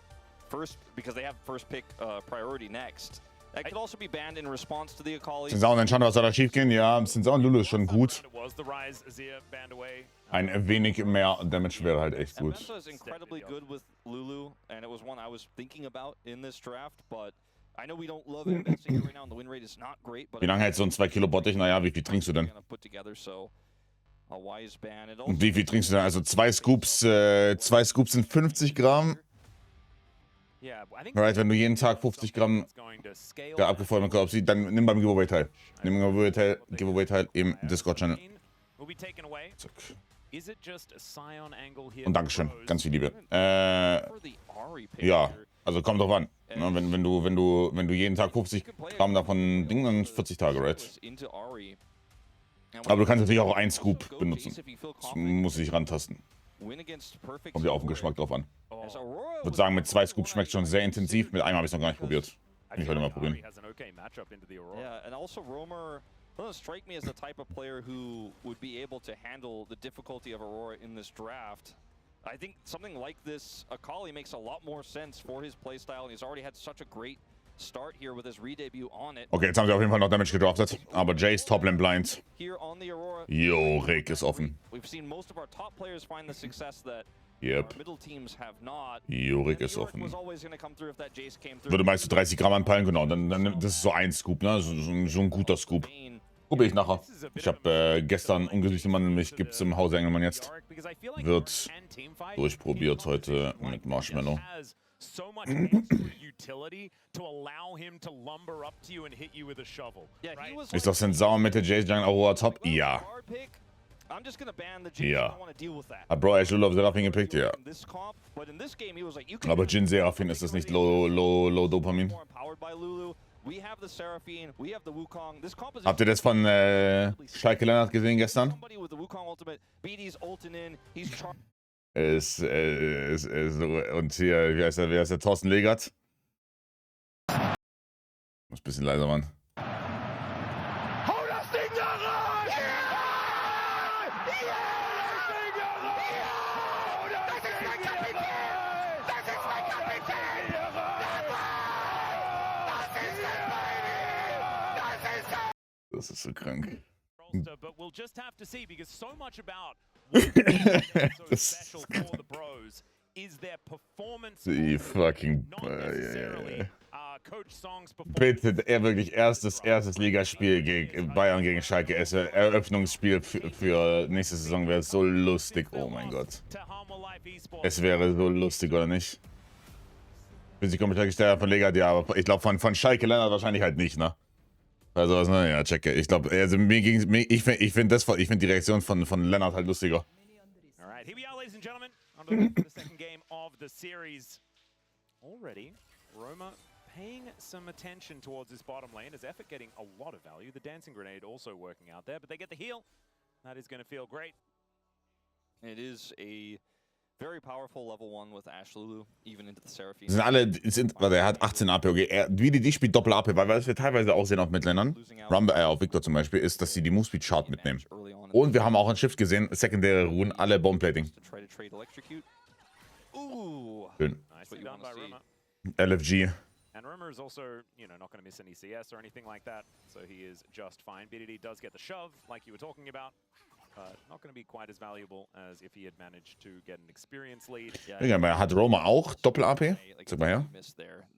first because they have first pick priority next. That could also be banned in response to the Akali. Sinzao entscheiden, was soll da schief gehen? Ja, Sinzao und Lulu ist schon gut. Ein wenig mehr Damage wäre halt echt gut. Mesa is incredibly good with Lulu, and it was one I was thinking about in this draft, but I know we don't love investing here right now, and the win rate is not great. But wie lange hält so ein 2 Kilo Bottich? Naja, wie viel trinkst du denn? Und wie viel trinkst du denn? Also 2 Scoops sind 50 Gramm. Right, wenn du jeden Tag 50 Gramm der abgefeuerten Korpsi, dann nimm beim Giveaway teil. Nimm beim Giveaway teil im Discord-Channel. Zack. Und Dankeschön, ganz viel Liebe. Ja, also kommt drauf an. Ne, wenn du jeden Tag 50 Gramm davon Ding, dann 40 Tage, right? Aber du kannst natürlich auch einen Scoop benutzen. Das musst du dich rantasten. Kommt ja auf den Geschmack drauf an. Ich würde sagen, mit 2 Scoops schmeckt es schon sehr intensiv. Mit einem habe ich es noch gar nicht probiert. Kann ich heute mal probieren. Yeah, and also Roamer doesn't strike me as the type of player who would be able to handle the difficulty of Aurora in this draft. I think something like this, Akali makes a lot more sense for his playstyle, and he's already had such a great start here with his re-debut on it. Okay, jetzt haben sie auf jeden Fall noch Damage gedroppt, aber Jace Toplane blind. Yo, Rick ist offen. We've seen most of our top players find the success that Yep. middle teams have not. Jorik ist offen. Würde meist so 30 Gramm anpeilen, genau. Dann das ist so ein Scoop, ne? So ein guter Scoop. Probiere ich nachher. Ich habe gestern ungesüßte Mandelmilch, gibt's im Hause Engelmann jetzt. Wird durchprobiert heute mit Marshmallow. Ist doch Sensau mit der Jace Jungle Aurora top? Ja. Ja. Bro, echt Lulu auf Seraphine gepickt? Ja. Aber Jin Seraphine, ist das nicht low Dopamin? Habt ihr das von Schalke Lennart gesehen gestern? Und hier, wie heißt der Thorsten Legert? Muss ein bisschen leiser machen. Das ist so krank. Die fucking... Bitte, wirklich erstes Ligaspiel gegen Bayern gegen Schalke. Eröffnungsspiel für nächste Saison wäre so lustig. Oh mein Gott. Es wäre so lustig, oder nicht? Bin ich komplett gestellt von Legert, ja, aber ich glaube von Schalke Lennart wahrscheinlich halt nicht, ne? Also was, ne? Ja, checke. Ich glaube, also ich finde die Reaktion von Lennart halt lustiger. Alright, here we are, ladies and gentlemen, on the second game of the series. Already, Roma paying some attention towards this bottom lane, as Effort getting a lot of value. The Dancing Grenade also working out there, but they get the heal. That is going to feel great. It is a very powerful level 1 with Ashe Lulu, even into the Seraphine. Warte, er hat 18 AP, okay. BDD spielt Doppel AP, weil was wir teilweise auch sehen auf Midlanern, auf Victor zum Beispiel, ist, dass sie die Move Speed Chart mitnehmen. Und wir haben auch ein Shift gesehen, sekundäre Runen, alle Boneplating. Schön. LFG. And Rumor is also, not going to miss any CS or anything like that, so he is just fine. BDD does get the shove, like you were talking about. Not going to be quite as valuable as if he had managed to get an experience lead. Ja, aber hat Roma auch Doppel-AP? Sag mal her.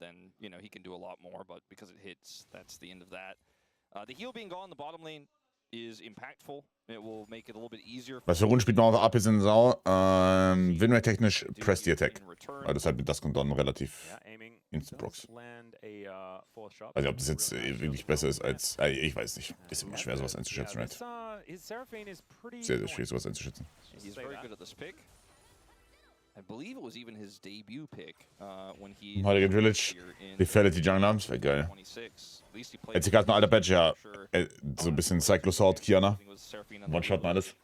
Then, he can do a lot more, but because it hits, that's the end of that. The heal being gone in the bottom lane is impactful. It will make it a little bit easier. Was für Runden spielt man auf AP sind Sau? Winrate technisch Press the Attack. Weil das halt mit das kommt dann relativ Instant Procs. Weiß nicht, ob das jetzt wirklich besser ist als. Ich weiß nicht. Ist immer schwer, sowas einzuschätzen, right? Sehr, sehr schwer, sowas einzuschätzen. He's very good at this pick. I believe it was even his debut pick when he. Heiliger Village, Lethality Jungler, das wäre geil. LCK ist noch alter Badge, ja. So ein bisschen Cyclosword, Kiana. One-Shot und alles.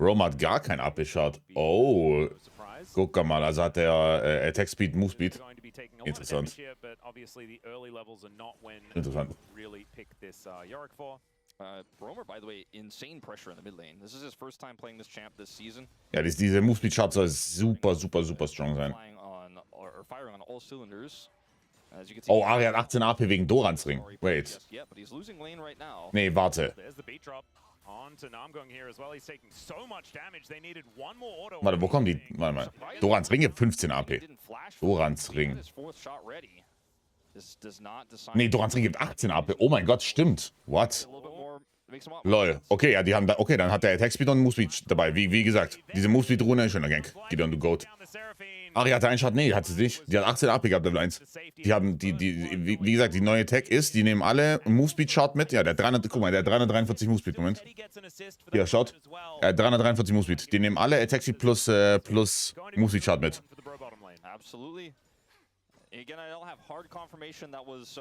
Roma hat gar keinen AP-Shot. Oh. Guck mal, also hat der Attack Speed, Move Speed. Interessant. Interessant. Romer, by the way, insane pressure in the mid lane. This is his first time playing this champ this season. Ja, diese Move Speed Chart soll super, super, super strong sein. Firing on all cylinders. Oh, Ari hat 18 AP wegen Dorans Ring. Wait. Nee, warte. Warte, wo kommen die? Warte mal. Dorans Ring gibt 15 AP. Dorans Ring. Nee, Dorans Ring gibt 18 AP. Oh mein Gott, stimmt. What? Lol. Okay, ja, die haben da. Okay, dann hat der Attack Speed und Move Speed dabei. Wie gesagt, diese Move Speed Rune, schöner Gank. Gideon, du Goat. Ari hatte einen Shot, nee, hat sie nicht. Die hat 18 AP gehabt, Level 1. Die haben, wie gesagt, die neue Tech ist, die nehmen alle Move Speed Shot mit. Ja, der 300, guck mal, der hat 343 Move Speed, Moment. Hier, schaut. 343 Move Speed. Die nehmen alle Attack Speed plus Move Speed Shot mit. Absolutely. Again, I don't have hard confirmation that was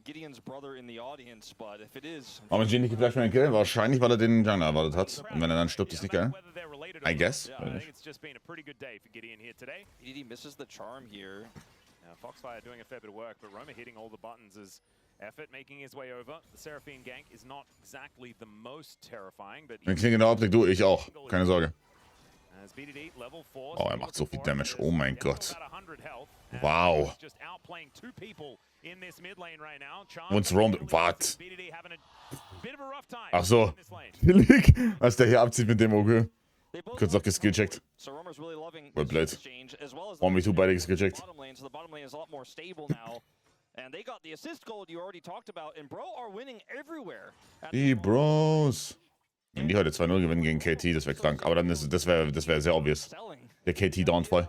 Gideon's brother in the audience, but if it is. Warum ist nicht geflasht für einen Kill? Wahrscheinlich, weil er den Jungler erwartet hat. Und wenn er dann stirbt, ist nicht geil. I guess. Yeah, I think it's just been a pretty good day for Gideon here today. BDD misses the charm here. Foxfire doing a fair bit of work, but Roma hitting all the buttons as Effort making his way over. The Seraphine gank is not exactly the most terrifying, but. Wenn Kling in der Optik, du, ich auch. Keine Sorge. Oh, er macht so viel Damage. Oh mein Gott. Wow. Und Roam. Was? Ach so. Was der hier abzieht mit dem OG. Kurz noch geskillcheckt. Voll blöd. Warum mich beide geskillcheckt? Die Bros. Wenn die heute 2-0 gewinnen gegen KT, das wäre krank. Aber dann das wäre sehr obvious. Der KT downfall.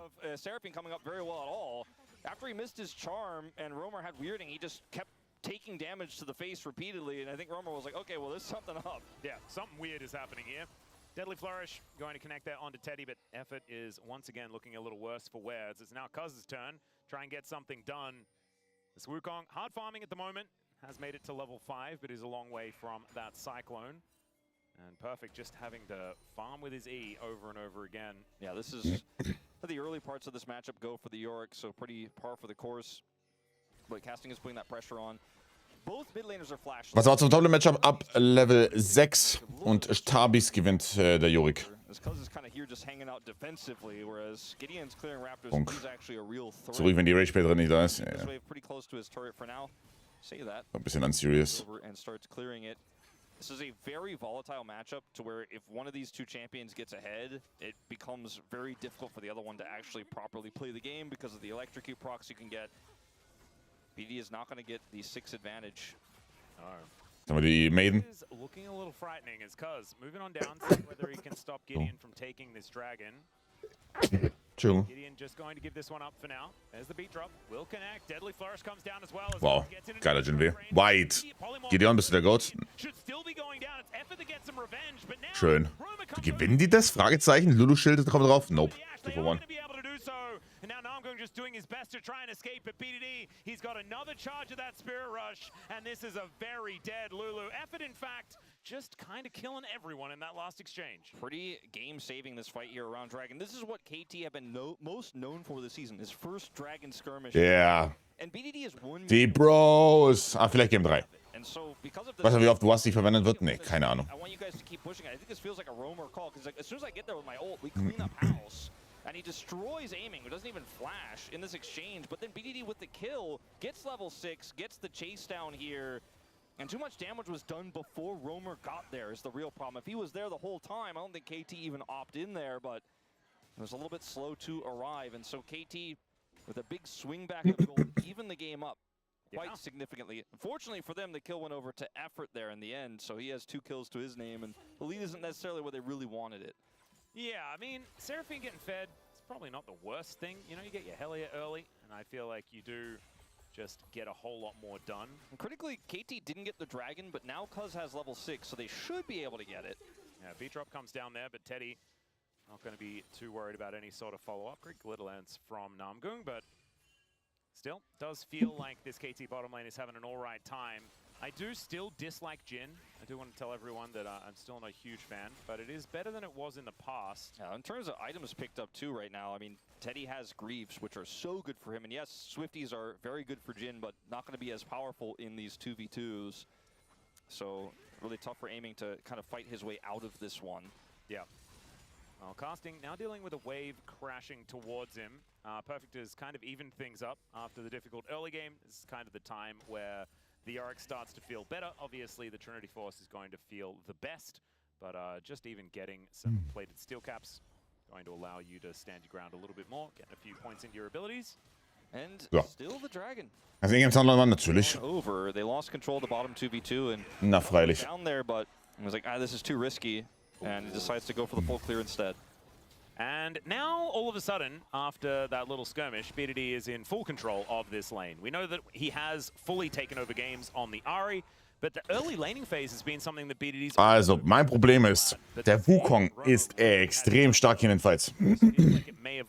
After he missed his charm and Romer had weirding, he just kept taking damage to the face repeatedly, and I think Romer was like, okay, well, there's something up. Yeah, something weird is happening here. Deadly Flourish going to connect that onto Teddy, but Effort is once again looking a little worse for wear. It's now Cuz's turn. Try and get something done. This Wukong, hard farming at the moment, has made it to level 5, but is a long way from that Cyclone. And Perfect just having to farm with his E over and over again. Yeah, this is the early parts of this matchup go for the Yorick, so pretty par for the course. But casting is putting that pressure on. Both mid laners are flashed. Was war zum Top-Matchup ab Level 6 und Tabis gewinnt der Yorick. Zurück, wenn die Rage-Play drin nicht da ist. Ja. Ein bisschen unserious. This is a very volatile matchup to where if one of these two champions gets ahead, it becomes very difficult for the other one to actually properly play the game because of the electrocute procs you can get. BD is not going to get the 6 advantage. Haben wir die Maiden? Looking a little frightening as Cuz moving on down, see whether he can stop Gideon from taking this dragon. Gideon just going to give this one up for now. There's the beat drop. Will connect. Deadly Flourish comes down as well. Wow, geiler Jinwei. White. Gideon, bist du der Goat? Schön. Gewinnen die das? Fragezeichen. Lulu-Schild kommt drauf. Nope. 2-for-1. And now Namgung just doing his best to try and escape, but BDD, he's got another charge of that Spirit Rush, and this is a very dead Lulu. Effort, in fact, just kind of killing everyone in that last exchange. Pretty game-saving this fight here around Dragon. This is what KT have been most known for this season, his first Dragon skirmish. Yeah. And BDD is one. Die Bros. Ah, vielleicht Game 3. Weißt du, wie oft Wasti verwendet wird? Nee, keine Ahnung. I want you guys to keep pushing. I think this feels like a Romer call, because like, as soon as I get there with my ult, we clean up house. And he destroys aiming, who doesn't even flash in this exchange. But then BDD with the kill, gets level 6, gets the chase down here. And too much damage was done before Romer got there is the real problem. If he was there the whole time, I don't think KT even opted in there, but it was a little bit slow to arrive. And so KT with a big swing back of gold, even the game up quite significantly. Unfortunately for them, the kill went over to effort there in the end, so he has 2 kills to his name, and the lead isn't necessarily where they really wanted it. Yeah, I mean, Seraphine getting fed, it's probably not the worst thing. You know, you get your Hellier early, and I feel like you do just get a whole lot more done. And critically, KT didn't get the Dragon, but now Cuz has level 6, so they should be able to get it. Yeah, B-Drop comes down there, but Teddy not going to be too worried about any sort of follow-up. Great glitter lance from Namgung, but still does feel like this KT bottom lane is having an all right time. I do still dislike Jhin. I do want to tell everyone that I'm still not a huge fan, but it is better than it was in the past. Yeah, in terms of items picked up too right now, I mean, Teddy has Greaves, which are so good for him. And yes, Swifties are very good for Jhin, but not going to be as powerful in these 2v2s. So really tough for aiming to kind of fight his way out of this one. Yeah. Well, Casting now dealing with a wave crashing towards him. Perfect has kind of evened things up after the difficult early game. This is kind of the time where the Yorick starts to feel better. Obviously, the Trinity Force is going to feel the best, but just even getting some plated steel caps going to allow you to stand your ground a little bit more, getting a few points into your abilities. And So. still the Dragon. Also in ganz anderen Mann natürlich. Over. They lost control of the bottom 2v2 and Na, freilich. down there, but he was like, this is too risky, and he decides to go for the full clear instead. And now, all of a sudden, after that little skirmish, BDD is in full control of this lane. We know that he has fully taken over games on the Ahri, but the early laning phase has been something that BDD's... Also, mein Problem ist, der Wukong ist extrem stark in den Fights.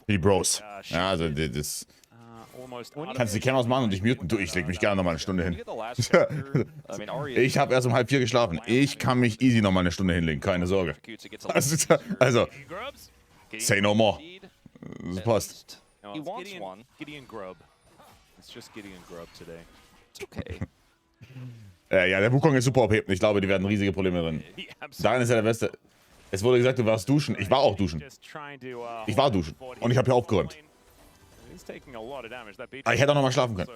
Die Bros. Ja, also das... Kannst die Cameras machen und dich muten? Du, ich leg mich gerne nochmal eine Stunde hin. Ich habe erst um 3:30 geschlafen. Ich kann mich easy nochmal eine Stunde hinlegen, keine Sorge. Also say no more. Das passt. He wants one. Gideon Grub. It's just Gideon Grub today. It's okay. Ja, der Wukong ist super OP. Ich glaube, die werden riesige Probleme drin. Daran ist er der Beste. Es wurde gesagt, du warst duschen. Ich war auch duschen. Ich war duschen. Und ich habe hier aufgeräumt. Aber ich hätte auch nochmal schlafen können.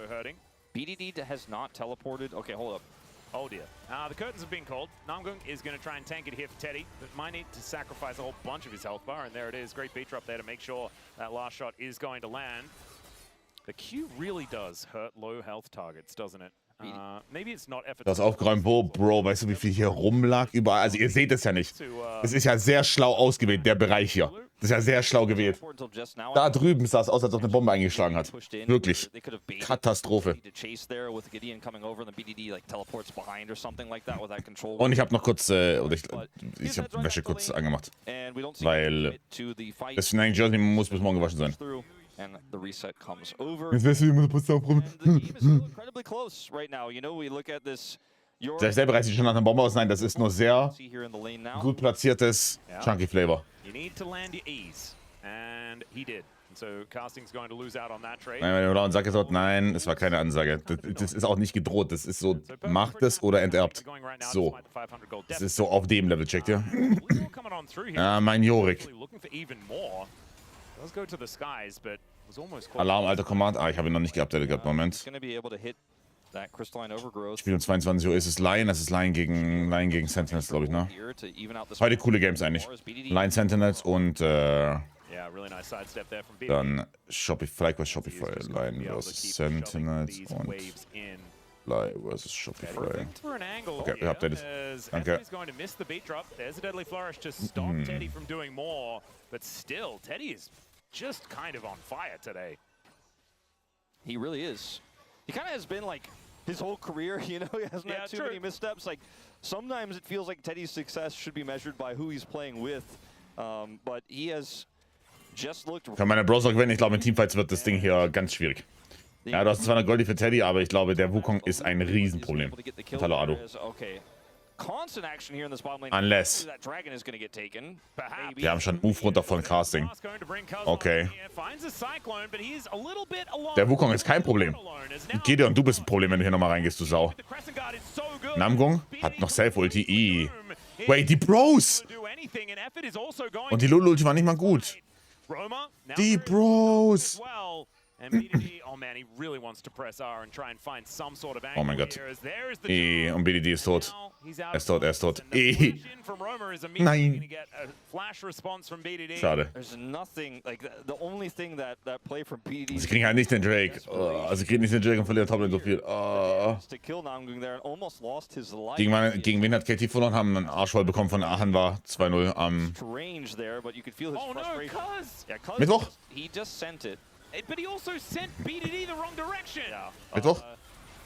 BDD has not teleported. Okay, hold up. Oh dear. The curtains have been called. Namgung is going to try and tank it here for Teddy, but might need to sacrifice a whole bunch of his health bar, and there it is. Great beat drop there to make sure that last shot is going to land. The Q really does hurt low health targets, doesn't it? Maybe it's not effort. Das aufgeräumt, Bro, weißt du, wie viel hier rumlag? Überall. Also ihr seht es ja nicht. Es ist ja sehr schlau ausgewählt, der Bereich hier. Das ist ja sehr schlau gewählt. Da drüben sah es aus, als ob eine Bombe eingeschlagen hat. Wirklich. Katastrophe. Und ich habe noch kurz, ich habe Wäsche kurz angemacht. Weil das Schneigen Jersey muss bis morgen gewaschen sein. And the reset comes over. Jetzt lässt du immer kurz aufräumen. Incredibly close right now. You know, we look at this. Der bereitet sich schon nach einer Bombe aus. Nein, das ist nur sehr gut platziertes Chunky Flavor. You need to land your E's, and he did. So Casting's going to lose out on that trade. Nein, wenn du laut Sack gesagt, nein, es war keine Ansage. Das ist auch nicht gedroht. Das ist so, macht es oder enterbt. So. Das ist so auf dem Level, checkt ihr? Ja, mein Jorik. Alarm, alter Command. Ich habe ihn noch nicht geupdatet gehabt. Moment. Spiel um 22 Uhr ist es Lion. Das ist Lion gegen Sentinels, glaube ich, ne? Heute coole Games eigentlich. Lion Sentinels und dann Shopify Lion vs. Sentinels und Fly vs. Shopify. Okay, ihr habt das. Danke. Just kind of on fire today. He really is. He kind of has been like his whole career, you know, he hasn't had too many missteps. Like sometimes it feels like Teddy's success should be measured by who he's playing with, but he has just looked. Kann meine Browser gewinnen? Ich glaube, in Teamfights wird das Ding hier ganz schwierig. Ja, du hast zwar eine Goldie für Teddy, aber ich glaube, der Wukong ist ein Riesenproblem. Hallo, Ado. Unless. Wir haben schon Move runter von Casting. Okay. Der Wukong ist kein Problem. Gideon, du bist ein Problem, wenn du hier nochmal reingehst, du Sau. Namgung hat noch Self-Ulti. Wait, die Bros! Und die Lulu-Ulti war nicht mal gut. Die Bros! And BDD, oh man, he really wants to press R and try and find some sort of angle. Oh mein Gott. Here, as there is the Und BDD ist tot. Now he's out Er ist tot, er ist tot. and the flash in from Roma is immediately Nein. gonna get a flash response from BDD. Schade. There's nothing, like, the only thing that play from BDD Sie kriegen halt nicht den Drake. Oh, sie kriegen nicht den Drake und verlieren Toplane so viel. Oh. to kill Namgung there and almost lost his life. Gegen wen hat KT verloren? Haben einen Arsch voll bekommen von Aachen war 2-0 am Strange there, but you could feel his Oh no, frustration. Cuz! Yeah, Cuz Mittwoch? he just sent it. But he also sent BDD the wrong direction. Yeah. Mittwoch,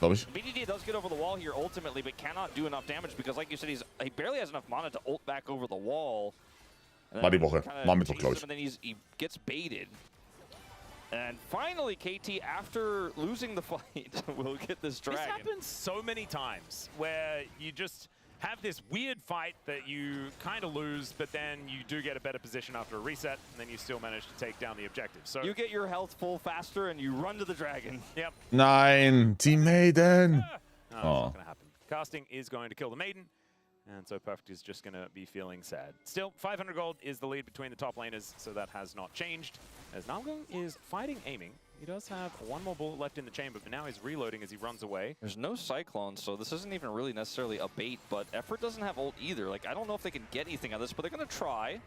glaube ich. BDD does get over the wall here ultimately, but cannot do enough damage because, like you said, he barely has enough mana to ult back over the wall. And War die then Woche. kinda War Mittwoch, chases glaube ich. him, and then he gets baited. And finally, KT, after losing the fight, will get this This dragon. happens so many times where you just have this weird fight that you kind of lose, but then you do get a better position after a reset, and then you still manage to take down the objective. So You get your health full faster, and you run to the dragon. yep. Nein, Team Maiden. No, it's not Oh. going to happen. Casting is going to kill the Maiden, and so Perfect is just going to be feeling sad. Still, 500 gold is the lead between the top laners, so that has not changed. As Namgung is fighting aiming, he does have one more bullet left in the chamber, but now he's reloading as he runs away. There's no Cyclone, so this isn't even really necessarily a bait, but Effort doesn't have ult either. Like, I don't know if they can get anything out of this, but they're going to try.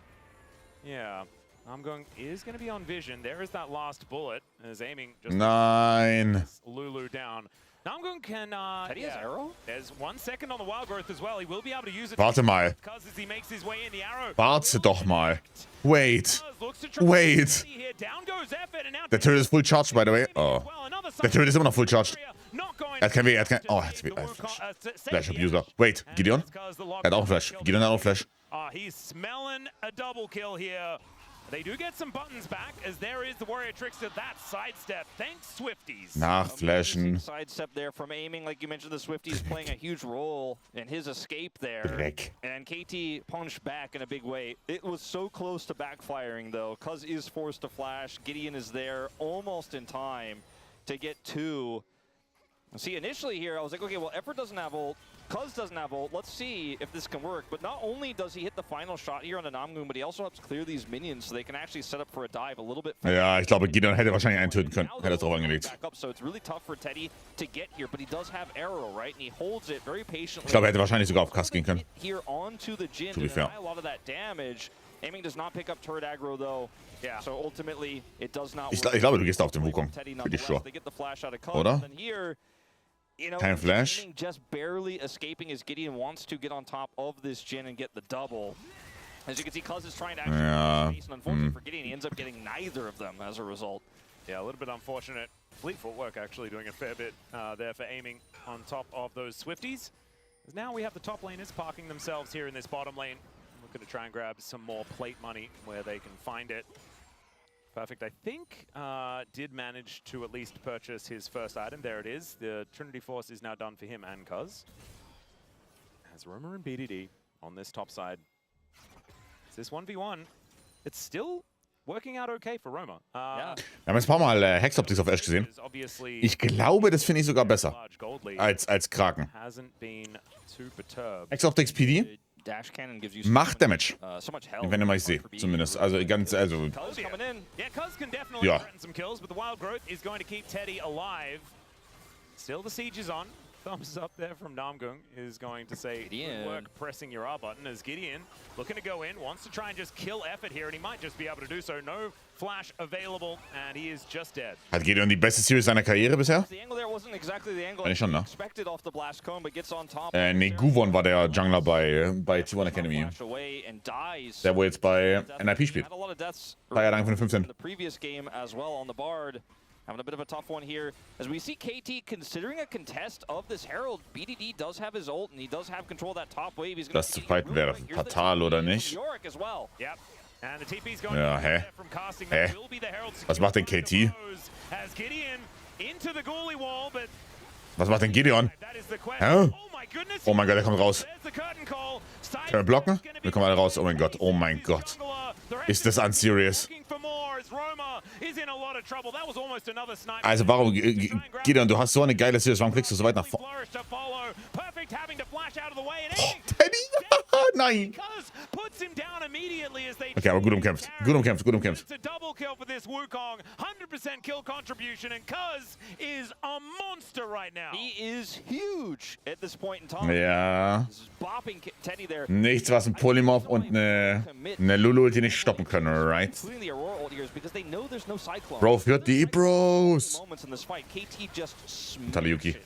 Yeah, Namgung is going to be on vision. There is that last bullet, as aiming just Nein. Lulu down. Namgung can, Teddy has arrow? There's 1 second on the wild growth as well. He will be able to use it. Warte mal. Because as he makes his way in, the arrow. Warte doch mal. Wait. Looks to try Wait. here. Down goes Effort, and now Der Turret ist full charged, by the way. Oh. Der Turret ist immer noch full charged. Er hat kein W, er hat kein... Oh, er hat Flash. Flash Abuser. Wait, Gideon? Er hat auch Flash. Gideon hat auch Flash. He's smelling a double kill here. They do get some buttons back, as there is the Warrior Trickster. That sidestep. Thanks, Swifties. Nachflashen. Sidestep there from aiming. Like you mentioned, the Swifties playing a huge role in his escape there. Dreck. And KT punched back in a big way. It was so close to backfiring, though. Cuz is forced to flash. Gideon is there almost in time to get two. See, initially here, I was like, okay, well, Effort doesn't have ult. Cuz doesn't have ult. Let's see if this can work. But not only does he hit the final shot here on the Namgung, but he also helps clear these minions so they can actually set up for a dive a little bit faster. Ja, ich glaube, Gideon hätte wahrscheinlich einen töten können. Now Hätte es drauf they're angelegt. back up, so it's really tough for Teddy to get here, but he does have arrow, right? And he holds it very patiently. Ich glaube, er hätte wahrscheinlich sogar auf Kass gehen können. Here onto the Jin To be to fair. deny a lot of that damage. Aiming does not pick up turret aggro though. Yeah. So ultimately it does not Ich work. glaube, du gehst auf den Wukong. Teddy Pretty nonetheless. sure. They get the flash out of Cuz, Oder? and then here, you know, Kein Flash. Aiming just barely escaping as Gideon wants to get on top of this Jin and get the double. As you can see, Cuz is trying to actually Yeah. face, and unfortunately for Gideon, he ends up getting neither of them as a result. Yeah, a little bit unfortunate. Fleet footwork actually doing a fair bit there for aiming on top of those Swifties. As now we have the top laners parking themselves here in this bottom lane. Looking to try and grab some more plate money where they can find it. Perfect, I think, did manage to at least purchase his first item. There it is. The Trinity Force is now done for him and Cuz. As Roma and BDD on this top side. It's this 1v1. It's still working out okay for Roma. Yeah. Wir haben jetzt ein paar Mal Hexoptics auf Ash gesehen. Ich glaube, das finde ich sogar besser als Kraken. Hasn't been too perturbed. Hexoptics PD Dash Cannon gives you so macht much, Damage. so much health. Wenn immer ich sehe, zumindest. Also ganz, also... Cuz coming in. Yeah, Cuz can definitely Ja. threaten some kills, but the Wild Growth is going to keep Teddy alive. Still the siege is on. Thumbs up there from Namgung is going to say, Gideon. good work pressing your R button, as Gideon looking to go in, wants to try and just kill Effort here, and he might just be able to do so. No flash available, and he is just dead. Hat Gideon die beste Series seiner Karriere bisher? The angle there wasn't exactly the angle Eigentlich schon, ne? expected off the blast cone, but gets on top. Nee, Guvon war der Jungler bei T1 Academy. Flash away and dies. Der, wo jetzt bei NIP spielt. Had a lot of deaths Paar Jahre lang von den in 15. the previous game as well on the Bard. Having a bit of a tough one here. As we see KT considering a contest of this Herald, BDD does have his ult and he does have control of that top wave. He's Das zu fighten wäre fatal, oder nicht? Yorick as well. Yep. And the TP's going Ja, hä? from casting. Hä? That will be the Herald Was macht denn KT? As Gideon into the goalie wall, but Was macht denn Gideon? that is the question. Hä? Oh my goodness. Oh mein Gott, der kommt raus. There's the curtain call. Können wir blocken? Wir kommen alle raus. Oh mein Gott, oh mein Gott. Ist das unserious? Also warum, Gideon, du hast so eine geile Series, warum kriegst du so weit nach vorne? Oh, Teddy! Nein! Takes him down immediately as they Okay, aber gut umkämpft. Gut umkämpft, gut umkämpft. It's a double kill for this Wukong. 100% kill contribution, and Cuz is a monster right now. He is huge at this point in time. Ja. Bopping Teddy there. Nichts, was ein Polymorph und eine Lulu-Ulti nicht stoppen können, right? Including the Aurora ult here is because they know there's no Cyclone. Bro, führt die Bros. Moments in this fight, KT just Taliyuki.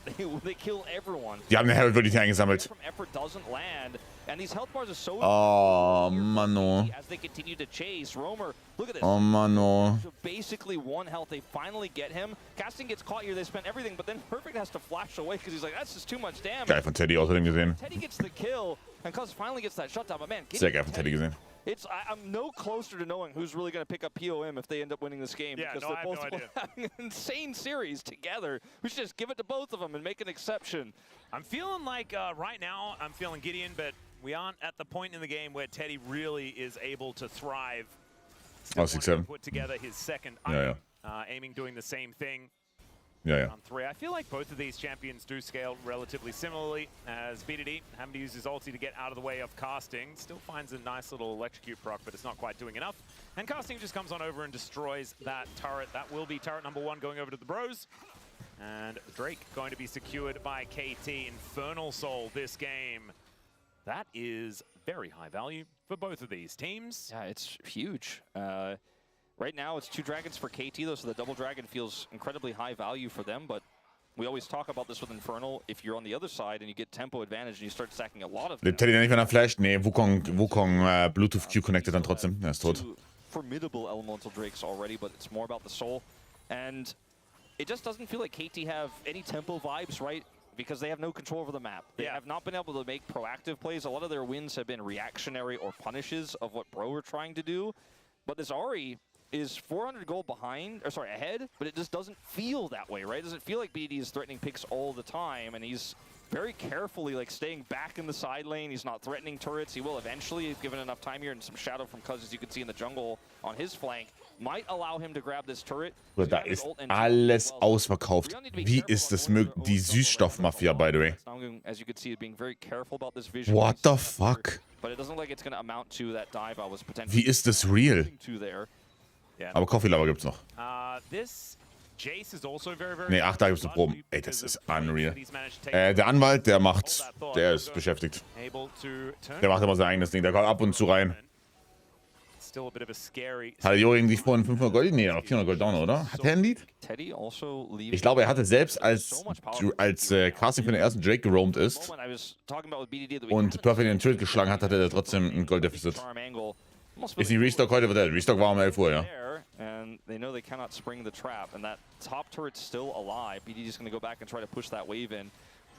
they kill everyone. Die haben eine Herald wirklich eingesammelt. From effort doesn't land. And these health bars are so Oh, Mano. as they continue to chase. Roamer, look at this. Oh, Mano. So basically one health, they finally get him. Casting gets caught here, they spent everything, but then Perfect has to flash away because he's like, that's just too much damage. Geil von Teddy außerdem gesehen. Teddy gets the kill, and Cuz finally gets that shutdown, but man, Sehr geil von Teddy gesehen. I'm no closer to knowing who's really going to pick up POM if they end up winning this game. Yeah, because no, they're I have both no idea. having an insane series together. We should just give it to both of them and make an exception. I'm feeling like right now, I'm feeling Gideon, but we aren't at the point in the game where Teddy really is able to thrive. Oh, 6-7. Put together his second Yeah, aiming doing the same thing. Ja. On 3. I feel like both of these champions do scale relatively similarly, as BDD having to use his ulti to get out of the way of Casting. Still finds a nice little electrocute proc, but it's not quite doing enough. And Casting just comes on over and destroys that turret. That will be turret number 1 going over to the Bros. And Drake going to be secured by KT. Infernal Soul this game. That is very high value for both of these teams. Yeah, it's huge. Right now, it's 2 dragons for KT, though, so the double dragon feels incredibly high value for them, but we always talk about this with Infernal. If you're on the other side and you get tempo advantage and you start stacking a lot of Lebt Teddy nicht, wenn er flasht? Nee, Wukong Bluetooth Q connected dann trotzdem. Er ist tot. Formidable elemental drakes already, but it's more about the soul. And it just doesn't feel like KT have any tempo vibes, right? Because they have no control over the map. They have not been able to make proactive plays. A lot of their wins have been reactionary or punishes of what Bro were trying to do. But this Ahri is 400 gold behind, or sorry, ahead, but it just doesn't feel that way, right? It doesn't feel like BD is threatening picks all the time, and he's very carefully like staying back in the side lane. He's not threatening turrets. He will eventually, if given enough time here, and some shadow from Cuz, as you can see in the jungle on his flank, might allow him to grab this turret. Da ist alles ausverkauft. Wie ist das möglich? Die Süßstoffmafia, by the way. As you can see, being very careful about this vision. What the fuck? But it doesn't look like it's going to amount to that dive I was potentially. Wie ist das real? Aber Coffee Lover gibt's noch. Ne, 8 Tage gibt's noch Proben. Ey, das ist unreal. Der Anwalt, der ist beschäftigt. Der macht immer sein eigenes Ding. Der kommt ab und zu rein. Hatte Jori nicht vorhin 500 Gold? Nee, noch 400 Gold down, oder? Hat er ein Lied? Ich glaube, er hatte selbst, als Casting für den ersten Drake geroamt ist und Perfect in den Turret geschlagen hat, hatte er trotzdem ein Gold-Deficit. Ist die Restock heute? Restock war um 11 Uhr, ja. And they know they cannot spring the trap, and that top turret's still alive. BDD is going to go back and try to push that wave in.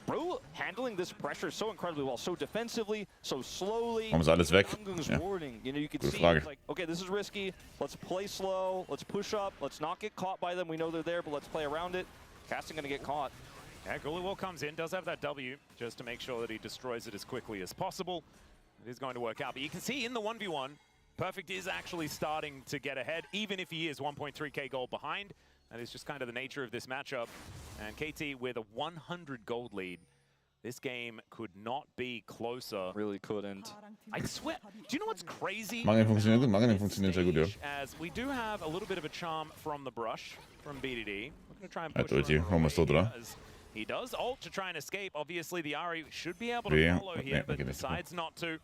Bro handling this pressure so incredibly well, so defensively, so slowly. Warum ist alles weg? Ja. You know, you can see like, okay, this is risky. Let's play slow. Let's push up. Let's not get caught by them. We know they're there, but let's play around it. Casting going to get caught. Yeah, Gulliwell comes in, does have that W, just to make sure that he destroys it as quickly as possible. It is going to work out, but you can see in the 1v1, Perfect is actually starting to get ahead, even if he is 1.3k gold behind. That is just kind of the nature of this matchup. And KT with a 100 gold lead. This game could not be closer. Really couldn't. I swear. Do you know what's crazy? Mangeln funktioniert gut, Mangeln funktioniert sehr gut, ja. As we do have a little bit of a charm from the brush from BDD. We're going to try and push Ulti, Roamer ist tot, oder? He does ult to try and escape. Obviously, the Ahri should be able to follow here, but decides not to.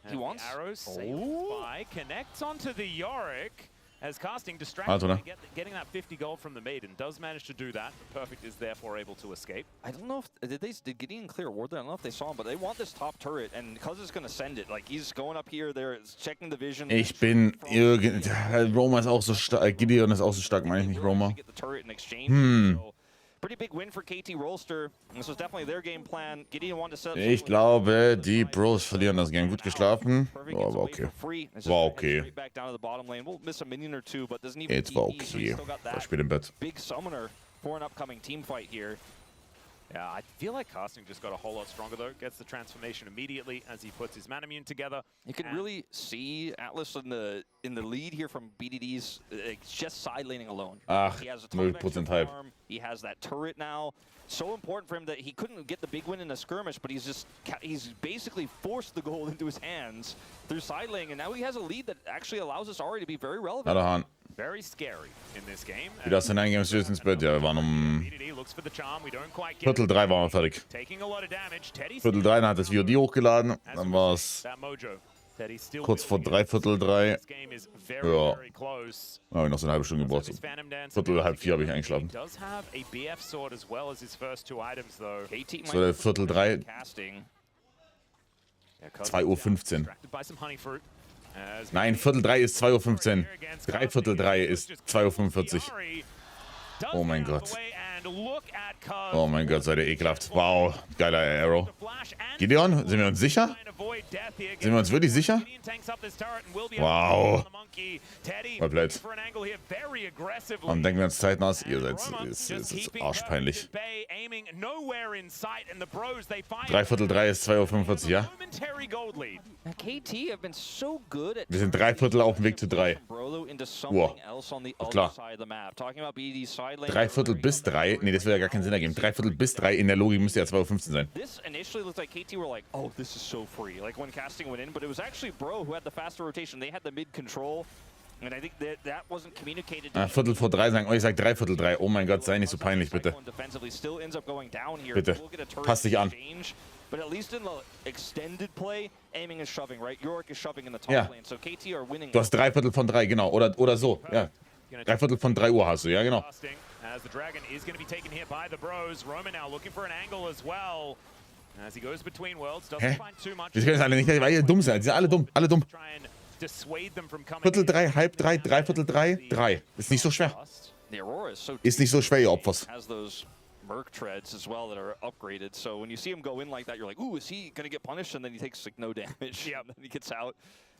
He wants. Arrows saved by connects onto the Yorick as Casting distracted getting that 50 gold from the Maiden. Does manage to do that. Perfect is therefore able to escape. I don't know if did Gideon clear a ward there. I don't know if they saw him, but they want this top turret, and Cuz is going to send it. Like he's going up here, they're checking the vision. Ich bin Roamer ist auch so stark. Gideon ist auch so stark, meine ich nicht Roamer. Pretty big win for KT Rolster. This was definitely their game plan. Gideon wanted to set up. Ich glaube, die Bros verlieren das Game. Gut geschlafen. Oh, war okay. War okay. Jetzt war okay. War spät im Bett. Big summoner for an upcoming team fight here. Yeah, I feel like Casting just got a whole lot stronger though. Gets the transformation immediately as he puts his Manamune together. You can really see Atlas in the lead here from BDD's just side laning alone. Ach, He has a ton of extra 0% Hype. farm. He has that turret now. So important for him that he couldn't get the big win in a skirmish, but he's basically forced the goal into his hands through side laning, and now he has a lead that actually allows us already to be very relevant. Hallo Hahn. Very scary in this game. Wie das denn eingehen ins Bett? Ja, wir waren Viertel 3 waren wir fertig. Viertel 3, dann hat das VOD hochgeladen. Dann war es kurz vor 3/4 3. Ja. Da habe ich noch so eine halbe Stunde gebraucht. Viertel, halb 4 habe ich eingeschlafen. So, der Viertel 3. 2:15 Uhr. Nein, Viertel 3 ist 2:15 Uhr. 3/4 ist 2:45 Uhr. Oh mein Gott. Oh mein Gott, seid ihr ekelhaft. Wow, geiler Arrow. Gideon, sind wir uns sicher? Sind wir uns wirklich sicher? Wow. Komplett. Und denken wir uns Zeiten aus? Ihr seid ist arschpeinlich. 3/4 ist 2:45 Uhr, ja? Wir sind 3/4 auf dem Weg zu 3. Wow. Auch klar. 3/4 bis 3. Nee, das würde ja gar keinen Sinn ergeben. 3/4 bis 3 in der Logik müsste ja 2:15 sein. This initially looked like KT were like, oh, this is so free. Like when Casting went in, but it was actually Bro who had the faster rotation. They had the mid control. And I think that wasn't communicated. Viertel vor 3 sagen, oh, ich sag 3/4 3. Oh mein Gott, sei nicht so peinlich, bitte. Bitte. Pass dich an. But at least in the extended play, aiming is shoving, right? Yorick is shoving in the top lane. So KT are winning. Du hast 3/4 genau. Oder so, ja. 3/4 Uhr hast du, ja, genau. As the Dragon is going to be taken here by the Bros. Roman now looking for an angle as well. As he goes between worlds, doesn't find too much. Die können alle nicht, weil ihr dumm seid. Die sind alle dumm, alle dumm. Viertel 3, halb 3, 3/4 3, 3. Ist nicht so schwer. Ist nicht so schwer, ihr Opfers. Merc treads as well that are upgraded. So when you see him go in like that, you're like, ooh, is he going to get punished? And then he takes like no damage. Yeah, and then he gets out.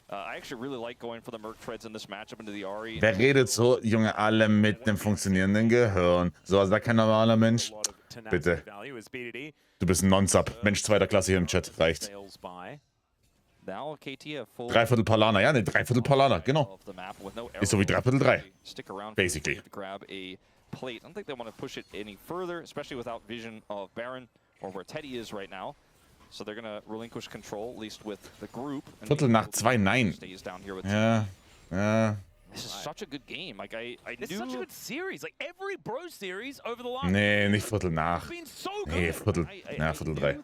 I actually really like going for the Merc treads in this matchup into the Ahri. Wer redet so, Junge, alle mit dem funktionierenden Gehirn. So ist da kein normaler Mensch. Bitte. Du bist ein Non-Sub. Mensch zweiter Klasse hier im Chat. Reicht. 3/4 Palana. Ja, ne, 3/4 Palana. Genau. Ist so wie 3/4 3. Basically. Plate. I don't think they want to push it any further, especially without vision of Baron or where Teddy is right now. So they're going to relinquish control, at least with the group. Viertel nach 2, nein. Ja, ja. This is such a good game. Like This is such a good series. Like every Bro series over the last. Nee, nicht Viertel nach. Nee, Viertel 3.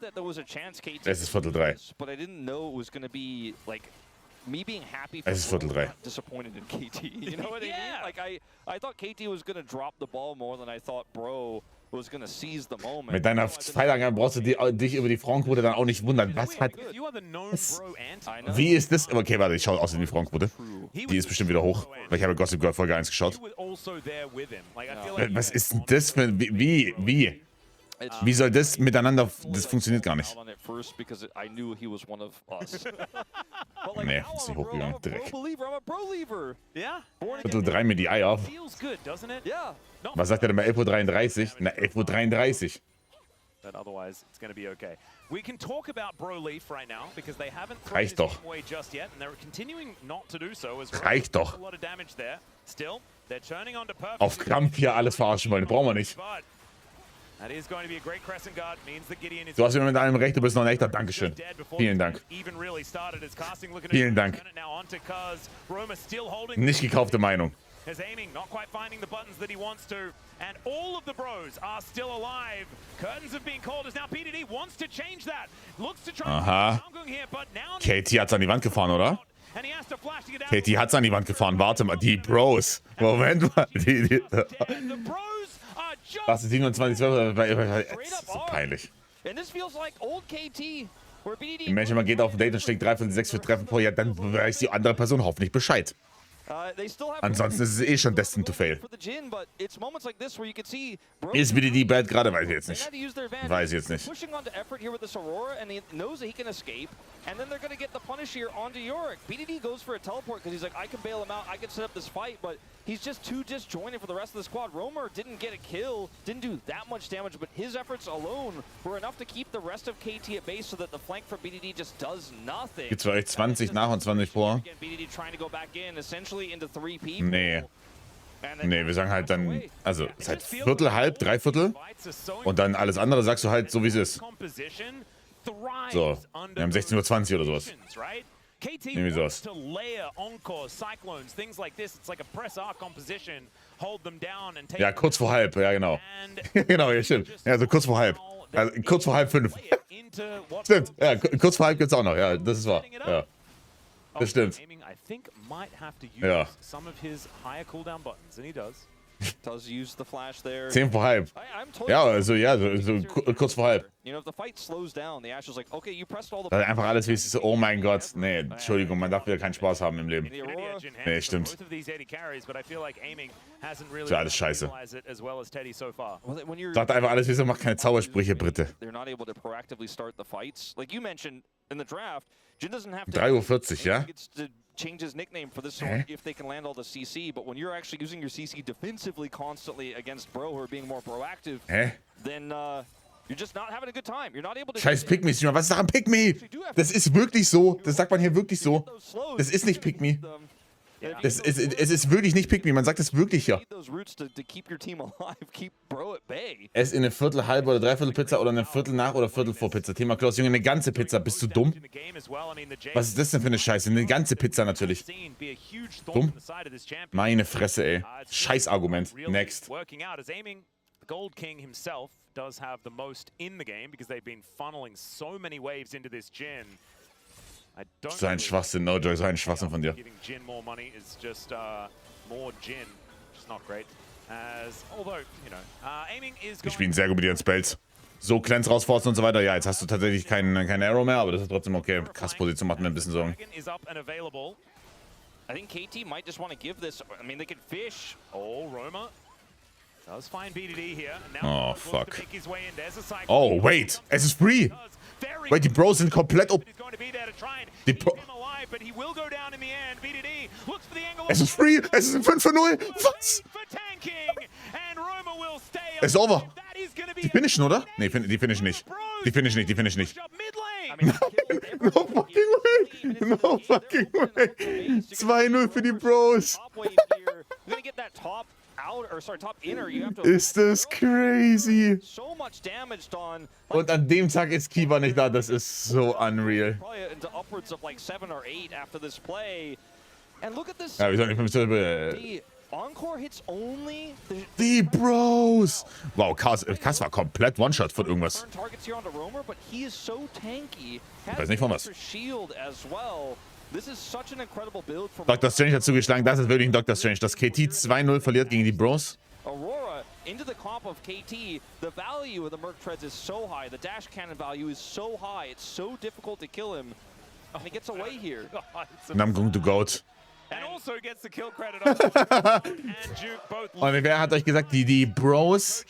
Es ist Viertel 3. But I didn't know it was going to be like me being happy. Es ist Viertel 3. Disappointed in KT. You know what I mean? Like I thought KT was going to drop the ball more than I thought Bro was going to seize the moment. Mit deiner Pfeilangabe brauchst du dich über die Frauenquote dann auch nicht wundern. Was hat... Wie ist das? Okay, warte, ich schaue außerdem die Frauenquote. Die ist bestimmt wieder hoch, weil ich habe Gossip Girl Folge 1 geschaut. Was ist denn das für... Wie? Wie soll das miteinander... Das funktioniert gar nicht. Nee, ist nicht hochgegangen. Dreck. Viertel 3 mit die Eier. Was sagt er denn bei 11:33 Uhr? Na, 11:33 Uhr. But otherwise, it's going to be okay. We can talk about Broleaf right now because they haven't Reicht doch. away just yet, and they're continuing not to do so. As Reicht doch. A lot of damage there. Still, they're turning on to perfect. Auf Krampf hier alles verarschen wollen, brauchen wir nicht. That is going to be a great crescent guard. Means that Gideon is. Du hast immer mit allem recht, du bist noch ein echter. Dankeschön. Vielen Dank. Vielen Dank. Nicht gekaufte Meinung. Is aiming, not quite finding the buttons that he wants to, and all of the Bros are still alive. Curtains have been called as now PDD wants to change that. Looks to try here, but now KT hat's an die Wand gefahren, oder? KT hat's an die Wand gefahren. Warte mal, die Bros. Moment mal. Das ist 27, 12. Das ist so peinlich. Ein Mensch, man geht auf ein Date und schlägt 3 von 6 für Treffen pro Jahr, dann weiß die andere Person hoffentlich Bescheid. Ansonsten ist es eh schon destined to fail. Ist BDD bad gerade? Weiß ich jetzt nicht. Weiß ich jetzt nicht. And then they're going to get the punish here onto Yorick. BDD goes for a teleport because he's like, I can bail him out, I can set up this fight, but he's just too disjointed for the rest of the squad. Roamer didn't get a kill, didn't do that much damage, but his efforts alone were enough to keep the rest of KT at base so that the flank for BDD just does nothing. Gibt's für euch 20 nach und 20 vor? BDD trying to go back in, essentially into 3 people. Nee. Nee, wir sagen halt dann, also es ist halt Viertel, halb, Dreiviertel und dann alles andere sagst du halt so, wie es ist. So, wir haben 16:20 Uhr oder sowas. Irgendwie sowas. Ja, kurz vor halb, ja genau. Genau, ja stimmt. Ja, so kurz vor halb. Also, kurz vor 4:30. Stimmt, ja, kurz vor halb gibt's auch noch, ja, das ist wahr. Ja. Das stimmt. Ja. 10 vor halb. Ja, also ja, so kurz vor halb. Das ist einfach alles wie es ist. Oh mein Gott. Nee, Entschuldigung, man darf wieder keinen Spaß haben im Leben. Nee, stimmt. Das ist alles scheiße. Sagt einfach alles wie es ist, macht keine Zaubersprüche, Britte. 3:40 Uhr, ja? Change his nickname for this one if they can land all the CC, but when you're actually using your CC defensively constantly against Bro who are being more proactive, then you're just not having a good time. You're not able to. Scheiß Pick-Me, Streamer, was ist daran Pick-Me? Das ist wirklich so. Das sagt man hier wirklich so. Das ist nicht Pick-Me. Es ist wirklich nicht Pick-Me, man sagt es wirklich hier. Es in eine Viertel, halbe oder Dreiviertel Pizza oder eine Viertel nach oder Viertel vor Pizza. Thema Klaus, Junge, eine ganze Pizza, bist du dumm? Was ist das denn für eine Scheiße? Eine ganze Pizza natürlich. Dumm? Meine Fresse, ey. Scheiß Argument. Next. Gold King himself does have the most in the game because they've been funneling so many waves into this Jhin. So ein Schwachsinn, no joke, so ein Schwachsinn von dir. Wir spielen sehr gut mit ihren Spells. So, Cleanse rausforcen und so weiter. Ja, jetzt hast du tatsächlich keinen Arrow mehr, aber das ist trotzdem okay. Krass, Position macht mir ein bisschen Sorgen. I think KT might just want to give this. I mean, they can fish. Oh, Roma does find BDD here. Oh, fuck. Oh, wait. Es ist free. Wait, die Bros sind komplett die Es ist free. Es ist ein 5:0. Was? Es ist over. Die finishen, oder? Nee, die finishen nicht. Die finishen nicht, die finishen nicht. No fucking way. No fucking way. 2:0 für die Bros. Ist das crazy? Und an dem Tag ist Kiva nicht da, das ist so unreal. Ja, wir sollen nicht die Bros! Wow, Kass war komplett One-Shot von irgendwas. Ich weiß nicht von was. Dr. Strange hat zugeschlagen, das ist wirklich ein Dr. Strange. Dass KT 2:0 verliert gegen die Bros. Aurora into the comp of KT, the value of the Merc Treads is so high, the dash cannon value is so high, it's so difficult to kill him, and he gets away here. Namgung to Goat. Und wer hat euch gesagt, die Bros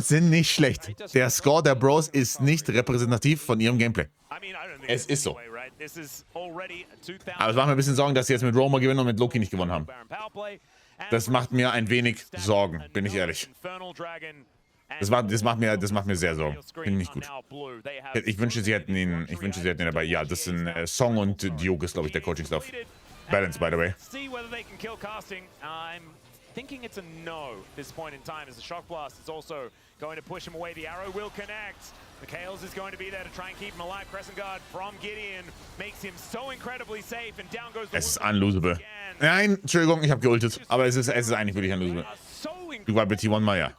sind nicht schlecht. Der Score der Bros ist nicht repräsentativ von ihrem Gameplay. Es ist so. Aber es macht mir ein bisschen Sorgen, dass sie jetzt mit Roma gewinnen und mit Loki nicht gewonnen haben. Das macht mir ein wenig Sorgen, bin ich ehrlich. Das macht mir sehr Sorgen. Finde ich nicht gut. Ich wünsche, sie hätten ihn dabei. Ja, das sind Song und Diogo ist, glaube ich, der Coachingslauf. Balance, by the way. Thinking it's a no at this point in time as the Shock Blast is also going to push him away. The arrow will connect. Mikhails is going to be there to try and keep him alive. Crescent Guard from Gideon makes him so incredibly safe and down goes the Es ist unlosable. Nein, Entschuldigung, ich habe geultet. Aber es ist eigentlich wirklich unlosable. Du war bei T1 mal, ja.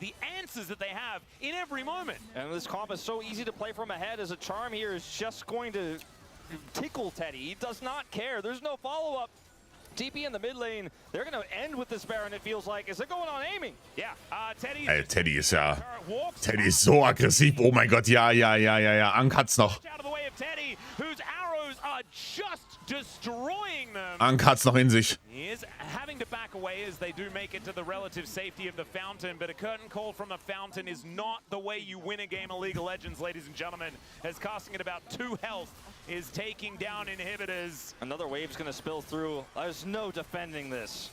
The answers that they have in every moment. And this comp is so easy to play from ahead as a charm here is just going to tickle Teddy. He does not care. There's no follow-up. TP in the mid lane, they're going to end with this Baron, it feels like. Is it going on aiming? Yeah, Teddy ist ja... Teddy ist so aggressiv. Oh mein Gott, ja. Ank hat's noch. Out of the way of Teddy, whose arrows are just destroying them. Ank hat's noch in sich. He is having to back away as they do make it to the relative safety of the fountain, but a curtain call from a fountain is not the way you win a game of League of Legends, ladies and gentlemen, as casting at about 2 health is taking down inhibitors. Another wave's gonna spill through. There's no defending this.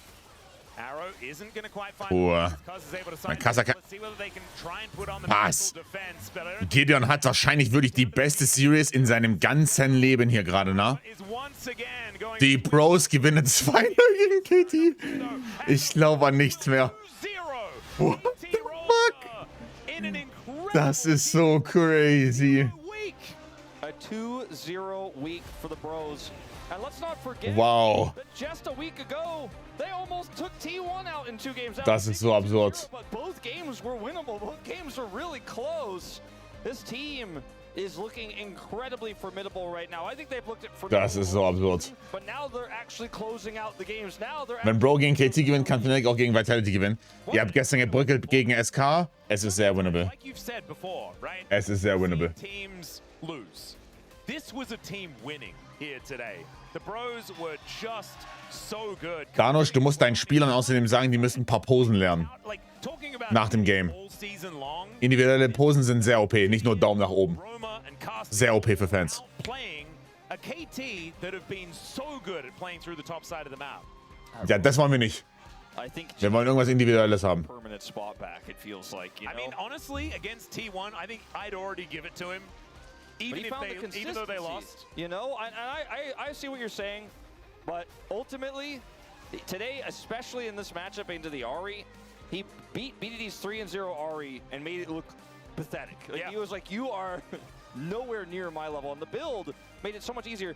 Arrow isn't going to quite find Cuz is able to mein sign. Kasser kann... Let's see whether they can try and put on the Was? defense, but I don't Gideon hat wahrscheinlich wirklich die beste Series in seinem ganzen Leben hier gerade, ne? is once again going Die Pros gewinnen 2-0 gegen KT. Ich glaube an nichts mehr. 0. What the fuck? In an incredible Das ist so crazy. week. A 2-0 week for the Bros. And let's not forget Wow. that just a week ago, they almost took T1 out in 2 games. Das ist so absurd. But both games were winnable. Both games were really close. This team is looking incredibly formidable right now. I think they've looked at Das ist so absurd. but now they're actually closing out the games. Now they're Wenn Bro gegen KT gewinnt, kann Fnatic auch gegen Vitality gewinnen. Ihr habt gestern gebrückelt gegen SK. Es ist sehr winnable. Like you've said before, right? Es ist sehr winnable. Teams lose. This was a team winning here today. The Bros were just so good. Danusch, du musst deinen Spielern außerdem sagen, die müssen ein paar Posen lernen. Like, talking about Nach dem Game. all season long, Individuelle Posen sind sehr OP, nicht nur Daumen nach oben. Roma and Cast Sehr OP für Fans. playing a KT that have been so good at playing through the top side of the map. Ja, das wollen wir nicht. I think Wir wollen irgendwas Individuelles haben. permanent spot back, it feels like, you know. I mean, honestly, against T1, I think I'd already give it to him. But Even he if found the they, even though they consistency, lost. You know, I see what you're saying, but ultimately, today, especially in this matchup into the Ahri, he beat BDD's 3-0 Ahri and made it look pathetic. Like, Yeah. he was like, you are nowhere near my level, and the build made it so much easier.